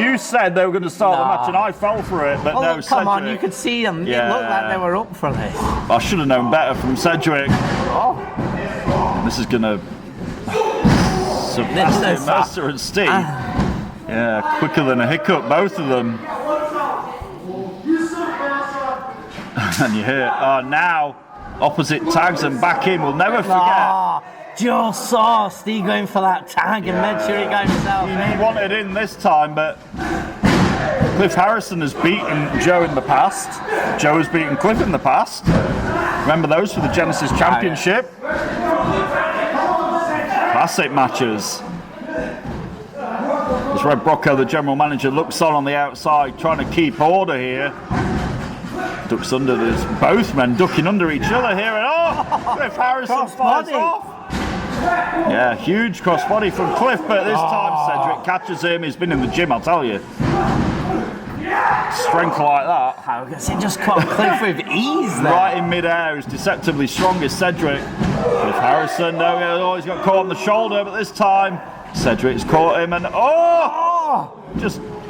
[SPEAKER 1] You said they were going to start the match, and I fell for it, but no,
[SPEAKER 2] come on,
[SPEAKER 1] Cedric.
[SPEAKER 2] you could see them.
[SPEAKER 1] Yeah.
[SPEAKER 2] It looked like they were up for this.
[SPEAKER 1] I should have known better from Cedric.
[SPEAKER 2] Oh.
[SPEAKER 1] This is going to... Sebastian Mercer and Steve. Yeah, quicker than a hiccup, both of them. And you hear, now, opposite tags and back in, we'll never forget.
[SPEAKER 2] Oh, Joe saw Steve going for that tag and made sure he got himself in.
[SPEAKER 1] He wanted in this time, but Cliff Harrison has beaten Joe in the past. Joe has beaten Cliff in the past. Remember those for the Genesis Championship? Classic matches. As Red Brocco, the general manager, looks on the outside, trying to keep order here. Ducks under, there's both men ducking under each other here, and Cliff Harrison flies off. Yeah, huge crossbody from Cliff, but this time Cedric catches him. He's been in the gym, I'll tell you. Strength like that.
[SPEAKER 2] How does it just caught Cliff with ease there?
[SPEAKER 1] Right in mid-air, who's deceptively strong is Cedric. Cliff Harrison, no, he's got caught on the shoulder, but this time Cedric's caught him and man.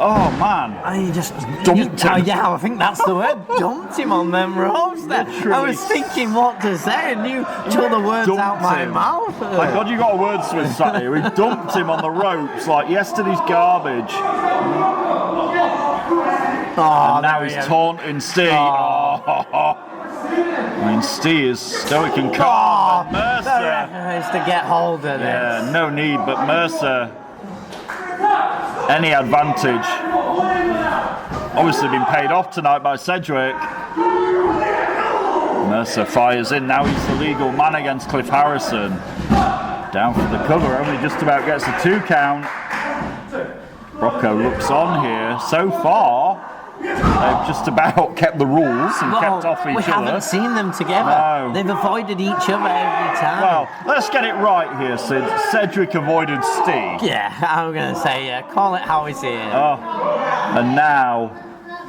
[SPEAKER 2] I just
[SPEAKER 1] dumped him.
[SPEAKER 2] Yeah, I think that's the word. Dumped him on them ropes there. I was thinking what to say and you took the words out my mouth.
[SPEAKER 1] Thank God you got a wordsmith sat here. We dumped him on the ropes like yesterday's garbage. And now he's taunting Stee. I mean, Stee is stoic and calm. But Mercer
[SPEAKER 2] is to get hold of this.
[SPEAKER 1] Yeah, no need, but Mercer, any advantage. Obviously been paid off tonight by Cedric. Mercer fires in. Now he's the legal man against Cliff Harrison. Down for the cover, only just about gets a 2 count. Rocco looks on here. So far, they've just about kept the rules and kept off each other.
[SPEAKER 2] We haven't seen them together.
[SPEAKER 1] No.
[SPEAKER 2] They've avoided each other every time.
[SPEAKER 1] Well, let's get it right here, Sid. Cedric avoided Stee.
[SPEAKER 2] Yeah, I'm going to say, call it how we see it.
[SPEAKER 1] And now,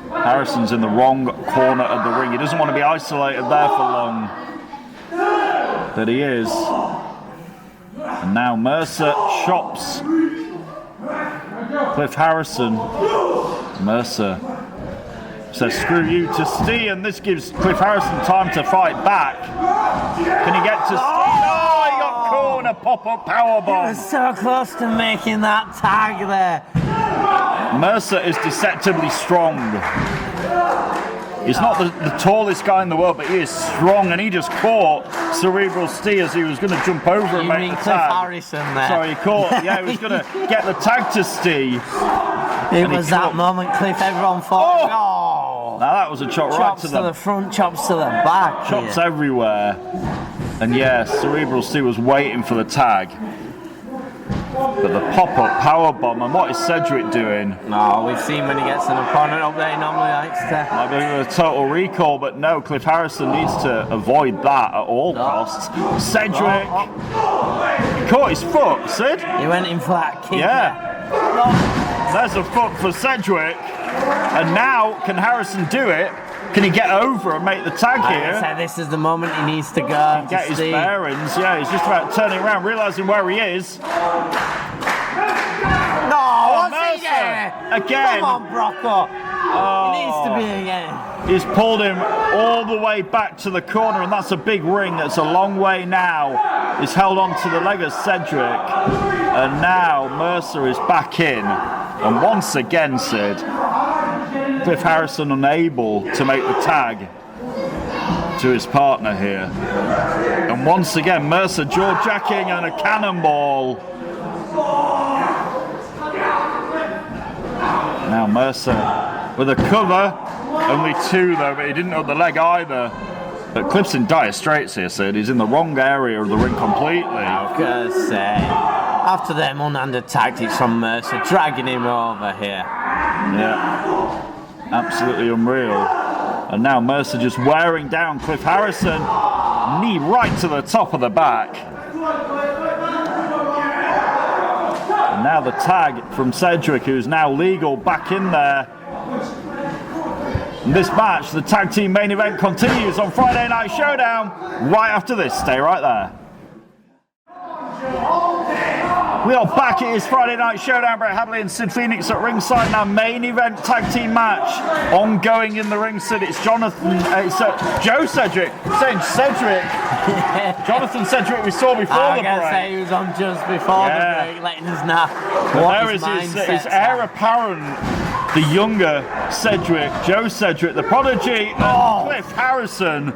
[SPEAKER 1] Harrison's in the wrong corner of the ring. He doesn't want to be isolated there for long. But he is. And now Mercer chops Cliff Harrison. Mercer says screw you to Stee, and this gives Cliff Harrison time to fight back. Can he get to Stee? Oh, he got caught in a pop-up powerbomb.
[SPEAKER 2] He was so close to making that tag there.
[SPEAKER 1] Mercer is deceptively strong. He's not the tallest guy in the world, but he is strong, and he just caught Cerebral Stee as he was going to jump over and make the
[SPEAKER 2] Cliff
[SPEAKER 1] tag.
[SPEAKER 2] Harrison there.
[SPEAKER 1] Sorry, he caught. Yeah, he was going to get the tag to Stee.
[SPEAKER 2] It was that moment, Cliff. Everyone thought,
[SPEAKER 1] now that was a chop right to
[SPEAKER 2] the front, chops to the back.
[SPEAKER 1] Chops everywhere. And yeah, Cerebral Stee was waiting for the tag. But the pop-up powerbomb, and what is Cedric doing?
[SPEAKER 2] No, we've seen when he gets an opponent up there, he normally likes to...
[SPEAKER 1] Might be a total recall, but no, Cliff Harrison needs to avoid that at all costs. Cedric! He caught his foot, Sid.
[SPEAKER 2] He went in for that kick.
[SPEAKER 1] Yeah. There's a foot for Cedric. And now, can Harrison do it? Can he get over and make the tag here?
[SPEAKER 2] So this is the moment he needs to go.
[SPEAKER 1] Get his bearings. Yeah, he's just about turning around, realising where he is.
[SPEAKER 2] No, what's he doing?
[SPEAKER 1] Again.
[SPEAKER 2] Come on, Brocco. He needs to be again.
[SPEAKER 1] He's pulled him all the way back to the corner, and that's a big ring. That's a long way now. He's held on to the leg of Cedric. And now Mercer is back in. And once again, Sid, Cliff Harrison unable to make the tag to his partner here. And once again, Mercer jaw-jacking and a cannonball. Now Mercer with a cover. Only 2 though, but he didn't have the leg either. But Cliff's in dire straits here, Sid. He's in the wrong area of the ring completely.
[SPEAKER 2] I was going to say, after them unhanded tactics from Mercer, dragging him over here.
[SPEAKER 1] Yeah. Absolutely unreal. And now Mercer just wearing down Cliff Harrison. Knee right to the top of the back. And now the tag from Cedric, who's now legal, back in there. And this match, the tag team main event, continues on Friday Night Showdown right after this. Stay right there. We are back. It is Friday Night Showdown. Brett Hadley and Sid Phoenix at ringside in our main event tag team match. Ongoing in the ring, Sid. It's Joe Cedric. Saying Cedric. Jonathan Cedric we saw before the break.
[SPEAKER 2] I was going to say he was on just before the break, letting us know what
[SPEAKER 1] there is his heir apparent. The younger Cedric, Joe Cedric, the prodigy, and Cliff Harrison.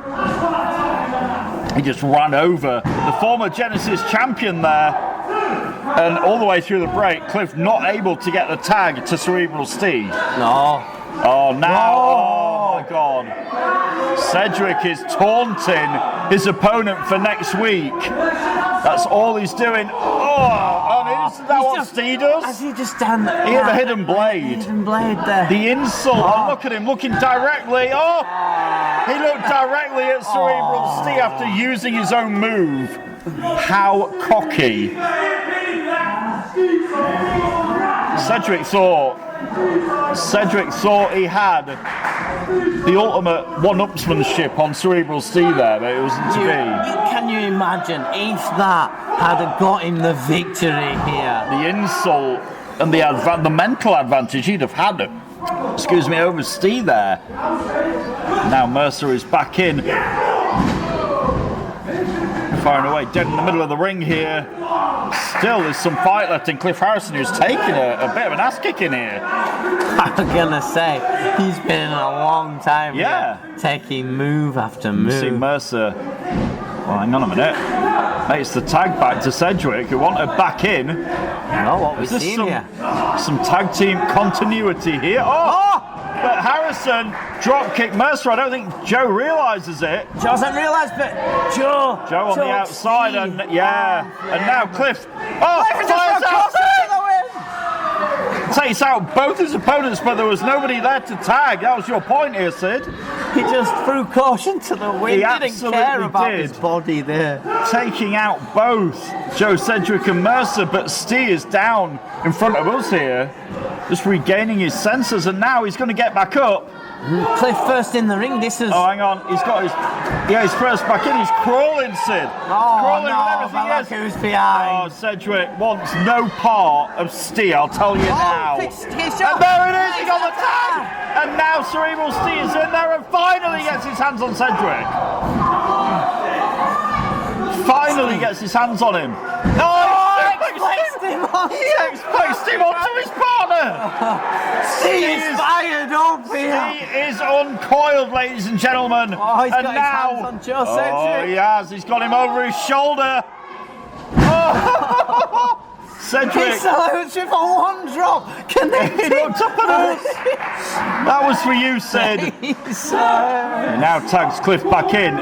[SPEAKER 1] He just ran over the former Genesis champion there. And all the way through the break, Cliff not able to get the tag to Cerebral Stee.
[SPEAKER 2] No.
[SPEAKER 1] Oh, now, oh my God. Cedric is taunting his opponent for next week. That's all he's doing. Oh, and Is that what Steve does?
[SPEAKER 2] As he just stand there.
[SPEAKER 1] He had a hidden blade.
[SPEAKER 2] Hidden blade there.
[SPEAKER 1] The insult. And look at him looking directly. Oh! He looked directly at Cerebral Steve after using his own move. How cocky. Cedric thought he had the ultimate one-upsmanship on Cerebral Steve there, but it wasn't to be.
[SPEAKER 2] Can you imagine if that had got him the victory here?
[SPEAKER 1] The insult and the mental advantage he'd have had, over Steve there. Now Mercer is back in. Firing away, dead in the middle of the ring here. Still, there's some fight left in Cliff Harrison, who's taking a bit of an ass kicking here.
[SPEAKER 2] I'm gonna say, he's been in a long time here, taking move after move.
[SPEAKER 1] You see Mercer, well, hang on a minute, makes the tag back to Cedric, who wanted back in.
[SPEAKER 2] No, what we've seen here.
[SPEAKER 1] Some tag team continuity here. But Harrison drop kick Mercer. I don't think Joe realises it.
[SPEAKER 2] Joe doesn't realise, but Joe
[SPEAKER 1] on the outside, and now Cliff. Takes out both his opponents, but there was nobody there to tag. That was your point here, Sid.
[SPEAKER 2] He just threw caution to the wind.
[SPEAKER 1] He
[SPEAKER 2] didn't care about his body there.
[SPEAKER 1] Taking out both Joe, Cedric and Mercer, but Steve is down in front of us here, just regaining his senses, and now he's going to get back up.
[SPEAKER 2] Cliff first in the ring. This is.
[SPEAKER 1] Oh, hang on. He's got his first back in. He's crawling, Sid.
[SPEAKER 2] Crawling with everything. Who's behind?
[SPEAKER 1] Oh, Cedric wants no part of Steve. I'll tell you now. And there it is. He got the tag. And now Cerebral Steve is in there and finally gets his hands on Cedric. Finally gets his hands on him. He exposed him onto his partner.
[SPEAKER 2] Steve is fired up here.
[SPEAKER 1] He is uncoiled, ladies and gentlemen.
[SPEAKER 2] Oh, he's got his hands on Joe Cedric.
[SPEAKER 1] Oh, he has. He's got him over his shoulder. Oh. Cedric.
[SPEAKER 2] He salutes you for one drop.
[SPEAKER 1] He looked up at us. That was for you, Sid. And now tags Cliff back in.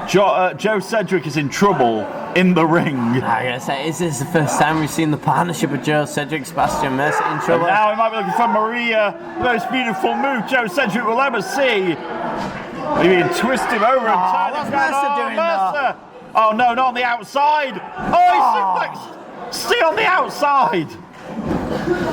[SPEAKER 1] Joe Cedric is in trouble in the ring.
[SPEAKER 2] I gotta say, is this the first time we've seen the partnership of Joe Cedric, Sebastian Mercer in trouble?
[SPEAKER 1] And now he might be looking for Maria, the most beautiful move Joe Cedric will ever see. Maybe he can twist him over and turn
[SPEAKER 2] what's
[SPEAKER 1] him down.
[SPEAKER 2] Mercer doing
[SPEAKER 1] Mercer. Oh no, not on the outside. Oh, he's suplexed. Stay on the outside.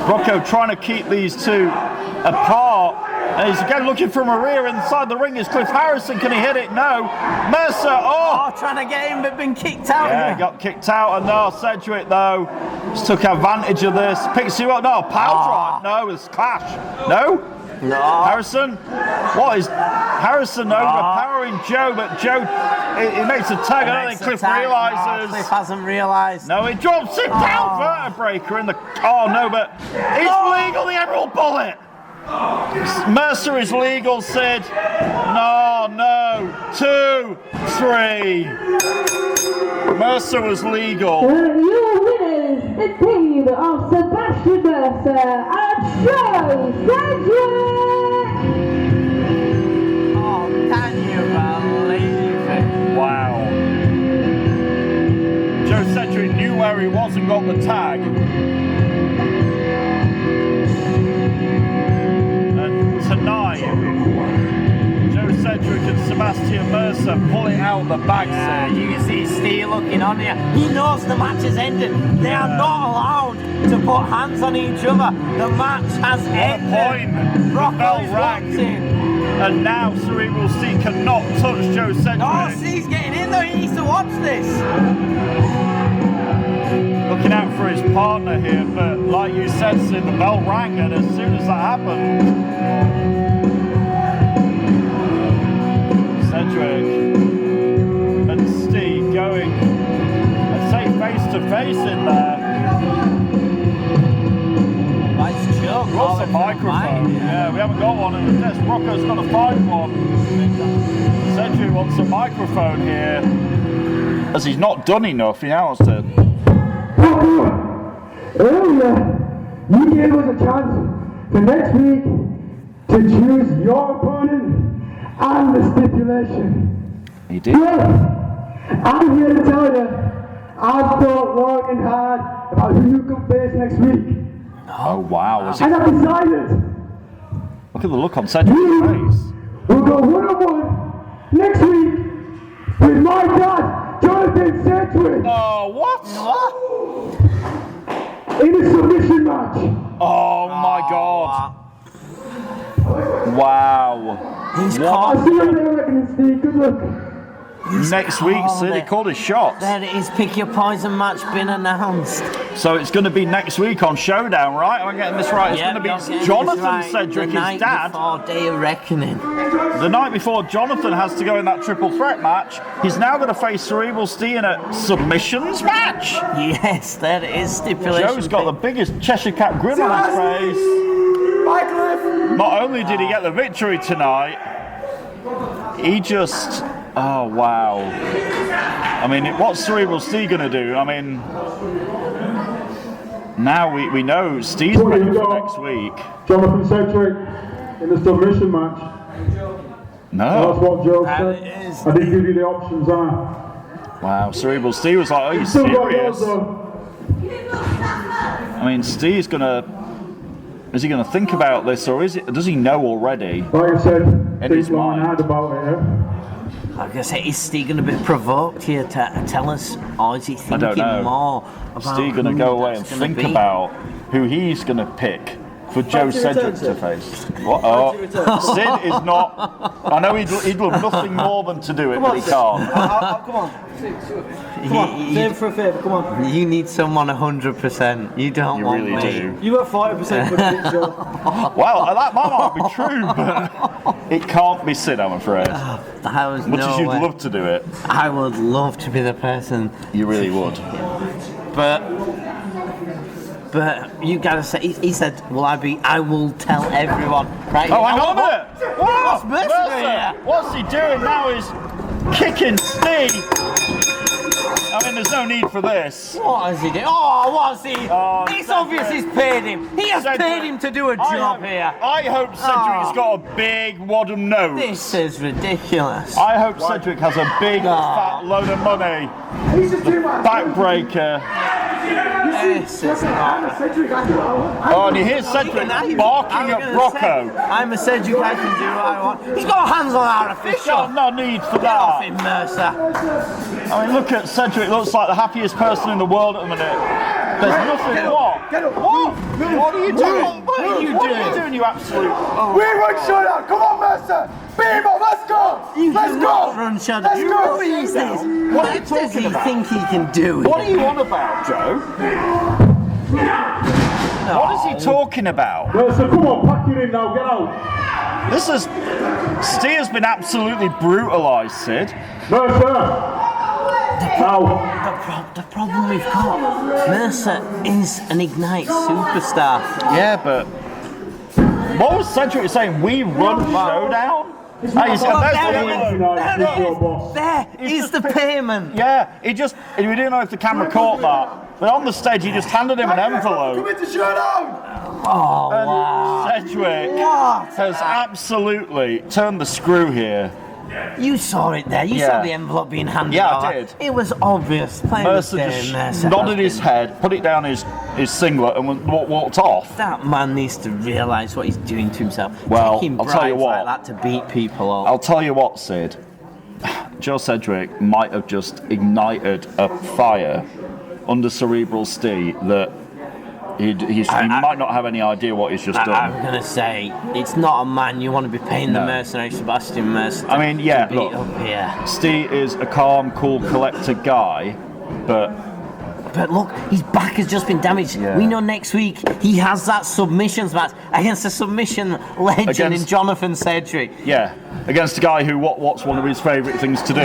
[SPEAKER 1] Rocco trying to keep these two apart. And he's again looking for Maria inside the ring. Is Cliff Harrison? Can he hit it? No. Mercer. Oh,
[SPEAKER 2] trying to get him, but been kicked out.
[SPEAKER 1] Yeah, he got kicked out. And no, Cedric though just took advantage of this. Picks you up. No, power drive. No, it's clash. No. Harrison. What is Harrison overpowering Joe? But Joe, he makes a tag. I don't think Cliff realises.
[SPEAKER 2] Cliff hasn't realised.
[SPEAKER 1] No, he drops him down. Vertebreaker in the. Oh no, but it's legal. The Emerald Bullet. Mercer is legal, Sid. No. 2, 3. Mercer was legal.
[SPEAKER 3] Your winners, the team of Sebastian Mercer and Joe Cedric.
[SPEAKER 2] Oh, can you believe it?
[SPEAKER 1] Wow. Joe Cedric knew where he was and got the tag. Tonight, Joe Cedric and Sebastian Mercer pull it out the bag.
[SPEAKER 2] You can see Steve looking on here. He knows the match has ended. They are not allowed to put hands on each other. The match has ended. Rocco's walked in.
[SPEAKER 1] And now Cerebral Steve cannot touch Joe Cedric.
[SPEAKER 2] Oh, Steve's getting in though. He needs to watch this.
[SPEAKER 1] Looking out for his partner here, but like you said, Sid, the bell rang, and as soon as that happened, Cedric and Steve going, I'd say face to face in there.
[SPEAKER 2] Nice joke.
[SPEAKER 1] What's a microphone? Yeah, we haven't got one at the desk. Rocco's got to find one. Cedric wants a microphone here, as he's not done enough. He now wants to.
[SPEAKER 4] Earlier, you gave us a chance for next week to choose your opponent and the stipulation.
[SPEAKER 1] He did.
[SPEAKER 4] Well, I'm here to tell you, I fought long and hard about who you can face next week.
[SPEAKER 1] Oh wow!
[SPEAKER 4] And I've decided
[SPEAKER 1] Look at the look on Cedric's face.
[SPEAKER 4] we'll go 1-on-1 next week with my dad, Jonathan Cedric.
[SPEAKER 1] Oh what?
[SPEAKER 4] In a submission match.
[SPEAKER 1] Oh my god! Wow!
[SPEAKER 2] He's
[SPEAKER 4] I'll see you later, Reckoning Steve. Good luck.
[SPEAKER 1] Next week, Sid, he called his shots.
[SPEAKER 2] There it is, pick your poison match been announced.
[SPEAKER 1] So it's going to be next week on Showdown, right? Am I getting this right? It's
[SPEAKER 2] Yep,
[SPEAKER 1] going
[SPEAKER 2] you're
[SPEAKER 1] to
[SPEAKER 2] getting
[SPEAKER 1] be Jonathan
[SPEAKER 2] this right.
[SPEAKER 1] Cedric,
[SPEAKER 2] The
[SPEAKER 1] his dad.
[SPEAKER 2] night before Day of Reckoning.
[SPEAKER 1] The night before Jonathan has to go in that triple threat match, he's now going to face Cerebral Steve in a submissions match.
[SPEAKER 2] Yes, there it is, stipulation.
[SPEAKER 1] Joe's got the biggest Cheshire Cat grin on his face. Not only did he get the victory tonight, he just... Oh, wow. I mean, what's Cerebral Steve going to do? I mean, now we know Steve's ready for next week.
[SPEAKER 4] Jonathan Cedric in the submission match.
[SPEAKER 1] No.
[SPEAKER 4] That's what Joe said. I didn't give you the options,
[SPEAKER 1] Wow, Cerebral Steve was like, are you
[SPEAKER 4] Still got
[SPEAKER 1] serious?
[SPEAKER 4] yours, though.
[SPEAKER 1] I mean, Steve's going to... Is he going to think about this, or does he know already?
[SPEAKER 4] Like I said,
[SPEAKER 1] In his
[SPEAKER 4] people haven't
[SPEAKER 1] mind.
[SPEAKER 4] heard about it, yeah?
[SPEAKER 2] Like I say, is Steve going to be provoked here to tell us, or is he
[SPEAKER 1] I
[SPEAKER 2] thinking
[SPEAKER 1] don't know.
[SPEAKER 2] more about
[SPEAKER 1] Steve going to
[SPEAKER 2] who
[SPEAKER 1] go away and
[SPEAKER 2] that's gonna
[SPEAKER 1] think
[SPEAKER 2] be?
[SPEAKER 1] about who he's going to pick for Joe Cedric to face. What? Oh, Sid is not. I know he'd love nothing more than to do it, but he can't.
[SPEAKER 9] Come on. Come on, favour for a favour, come on.
[SPEAKER 2] You need someone 100%. You don't
[SPEAKER 1] You
[SPEAKER 2] want
[SPEAKER 1] really
[SPEAKER 2] me.
[SPEAKER 1] do.
[SPEAKER 9] You got 40% for the Joe.
[SPEAKER 1] Well, that might be true, but it can't be Sid, I'm afraid.
[SPEAKER 2] I was
[SPEAKER 1] Much as you'd
[SPEAKER 2] nowhere.
[SPEAKER 1] love to do it,
[SPEAKER 2] I would love to be the person,
[SPEAKER 1] you really would.
[SPEAKER 2] but you gotta say. He said, "Will I be? I will tell everyone." Right?
[SPEAKER 1] Oh, hang on a minute!
[SPEAKER 2] What's Mercer doing
[SPEAKER 1] Mercer,
[SPEAKER 2] here?
[SPEAKER 1] what's he doing now? He's kicking Steve. I mean, there's no need for this.
[SPEAKER 2] What is he doing? Oh, what's he?
[SPEAKER 1] Oh,
[SPEAKER 2] it's obvious he's paid him. He has
[SPEAKER 1] Cedric,
[SPEAKER 2] paid him to do a job here.
[SPEAKER 1] I hope Cedric's
[SPEAKER 2] Oh.
[SPEAKER 1] got a big wadham nose.
[SPEAKER 2] This is ridiculous.
[SPEAKER 1] I hope Cedric has a big fat load of money. Backbreaker.
[SPEAKER 2] This is not.
[SPEAKER 1] Oh, and you hear Cedric barking at Brocco.
[SPEAKER 2] I'm a Cedric, I can do what I want. He's got hands on our
[SPEAKER 1] There's
[SPEAKER 2] official.
[SPEAKER 1] no need for
[SPEAKER 2] Get off
[SPEAKER 1] that.
[SPEAKER 2] him, Mercer.
[SPEAKER 1] I mean, look at Cedric. Looks like the happiest person in the world at the minute. There's nothing. What? What? What are you doing? What are you doing? You absolute.
[SPEAKER 4] We run Showdown! Come on, Mercer! Beat him up! Let's go! Let's go!
[SPEAKER 2] Run Showdown.
[SPEAKER 4] Let's go!
[SPEAKER 2] Who is this?
[SPEAKER 1] What are you
[SPEAKER 2] What does
[SPEAKER 1] talking
[SPEAKER 2] he
[SPEAKER 1] about?
[SPEAKER 2] think he can do?
[SPEAKER 1] What are you on about, Joe? What is he talking about?
[SPEAKER 4] Mercer, come on, pack it in now, get out!
[SPEAKER 1] This is. Steve has been absolutely brutalised, Sid.
[SPEAKER 4] Mercer! Now!
[SPEAKER 2] The problem we've got, Mercer is an Ignite superstar.
[SPEAKER 1] Yeah, but what was Cedric saying? We run Showdown? Hey,
[SPEAKER 2] There is the payment.
[SPEAKER 1] Yeah, we didn't know if the camera caught that, but on the stage he just handed him an envelope.
[SPEAKER 4] Come into Showdown!
[SPEAKER 2] Oh, wow.
[SPEAKER 1] Cedric has absolutely turned the screw here.
[SPEAKER 2] You saw it there. You saw the envelope being handed
[SPEAKER 1] Yeah,
[SPEAKER 2] out.
[SPEAKER 1] I did.
[SPEAKER 2] It was obvious.
[SPEAKER 1] Mercer just nodded his head, put it down his singlet, and walked off.
[SPEAKER 2] That man needs to realise what he's doing to himself.
[SPEAKER 1] Well,
[SPEAKER 2] Taking
[SPEAKER 1] I'll tell you
[SPEAKER 2] bribes
[SPEAKER 1] what.
[SPEAKER 2] like that to beat people up.
[SPEAKER 1] I'll tell you what, Sid. Joe Cedric might have just ignited a fire under Cerebral Steve that he might not have any idea what he's just
[SPEAKER 2] I'm
[SPEAKER 1] done.
[SPEAKER 2] going to say, it's not a man you want to be paying the mercenary Sebastian Mercer
[SPEAKER 1] I mean, yeah,
[SPEAKER 2] to beat
[SPEAKER 1] look,
[SPEAKER 2] up here.
[SPEAKER 1] Steve is a calm, cool, collected guy, but
[SPEAKER 2] look, his back has just been damaged.
[SPEAKER 1] Yeah.
[SPEAKER 2] We know next week he has that submissions match against a submission legend in Jonathan Cedric.
[SPEAKER 1] yeah, against a guy who what's one of his favourite things to do.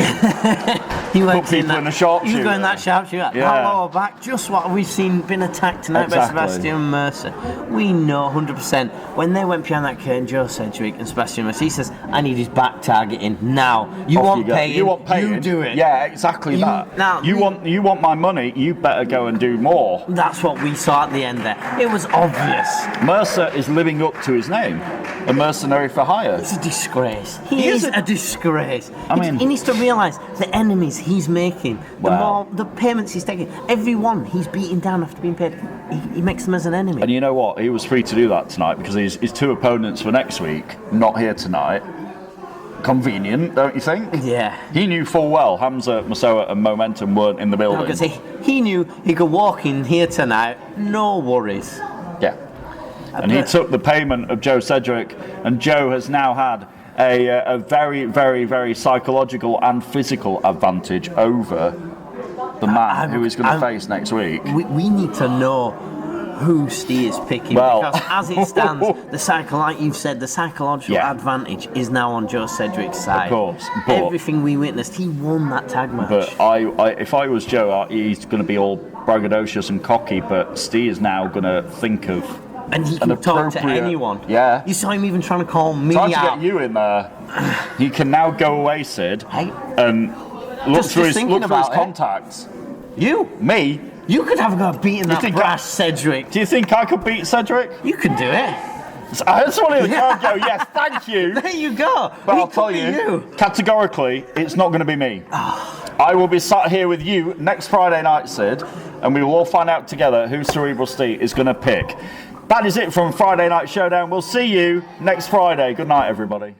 [SPEAKER 2] He went
[SPEAKER 1] Put people in a sharpshooter.
[SPEAKER 2] You go in that sharpshooter.
[SPEAKER 1] Yeah.
[SPEAKER 2] Lower back, just what we've seen been attacked tonight
[SPEAKER 1] Exactly.
[SPEAKER 2] by Sebastian Mercer. We know 100%. When they went behind that curtain, Joe Cedric and Sebastian Mercer, he says, I need his back targeting now. You
[SPEAKER 1] Off
[SPEAKER 2] want
[SPEAKER 1] go.
[SPEAKER 2] paying,
[SPEAKER 1] You want paying.
[SPEAKER 2] you do it.
[SPEAKER 1] Yeah, exactly that.
[SPEAKER 2] Now,
[SPEAKER 1] you want my money, you better go and do more.
[SPEAKER 2] That's what we saw at the end there. It was obvious.
[SPEAKER 1] Mercer is living up to his name. a mercenary for hire.
[SPEAKER 2] It's a disgrace. He is a disgrace.
[SPEAKER 1] I mean,
[SPEAKER 2] he needs to realise the enemies he's making, the payments he's taking, everyone he's beating down after being paid, he makes them as an enemy.
[SPEAKER 1] And you know what? He was free to do that tonight because his two opponents for next week not here tonight. Convenient, don't you think?
[SPEAKER 2] Yeah.
[SPEAKER 1] He knew full well Hamza, Masoa and Momentum weren't in the building.
[SPEAKER 2] Because he knew he could walk in here tonight, no worries.
[SPEAKER 1] Yeah. And he took the payment of Joe Cedric, and Joe has now had a very, very, very psychological and physical advantage over the man who he's going to face next week.
[SPEAKER 2] We need to know who Steer's picking, because as it stands, like you've said, the psychological advantage is now on Joe Cedric's side.
[SPEAKER 1] Of course, but
[SPEAKER 2] everything we witnessed, he won that tag match.
[SPEAKER 1] But if I was Joe, he's going to be all braggadocious and cocky, but Steer's now going to think of
[SPEAKER 2] and he can talk to anyone.
[SPEAKER 1] Yeah.
[SPEAKER 2] You saw him even trying to call me out.
[SPEAKER 1] Trying to get you in there. He can now go away, Sid, and look through his contacts.
[SPEAKER 2] You?
[SPEAKER 1] Me?
[SPEAKER 2] You could have a go at beating that brash Cedric.
[SPEAKER 1] Do you think I could beat Cedric?
[SPEAKER 2] You could do it.
[SPEAKER 1] I just want to hear the crowd go, yes, thank you.
[SPEAKER 2] There you go.
[SPEAKER 1] But I'll tell you, categorically, it's not going to be me. I will be sat here with you next Friday night, Sid, and we will all find out together who Cerebral Steve is going to pick. That is it from Friday Night Showdown. We'll see you next Friday. Good night, everybody.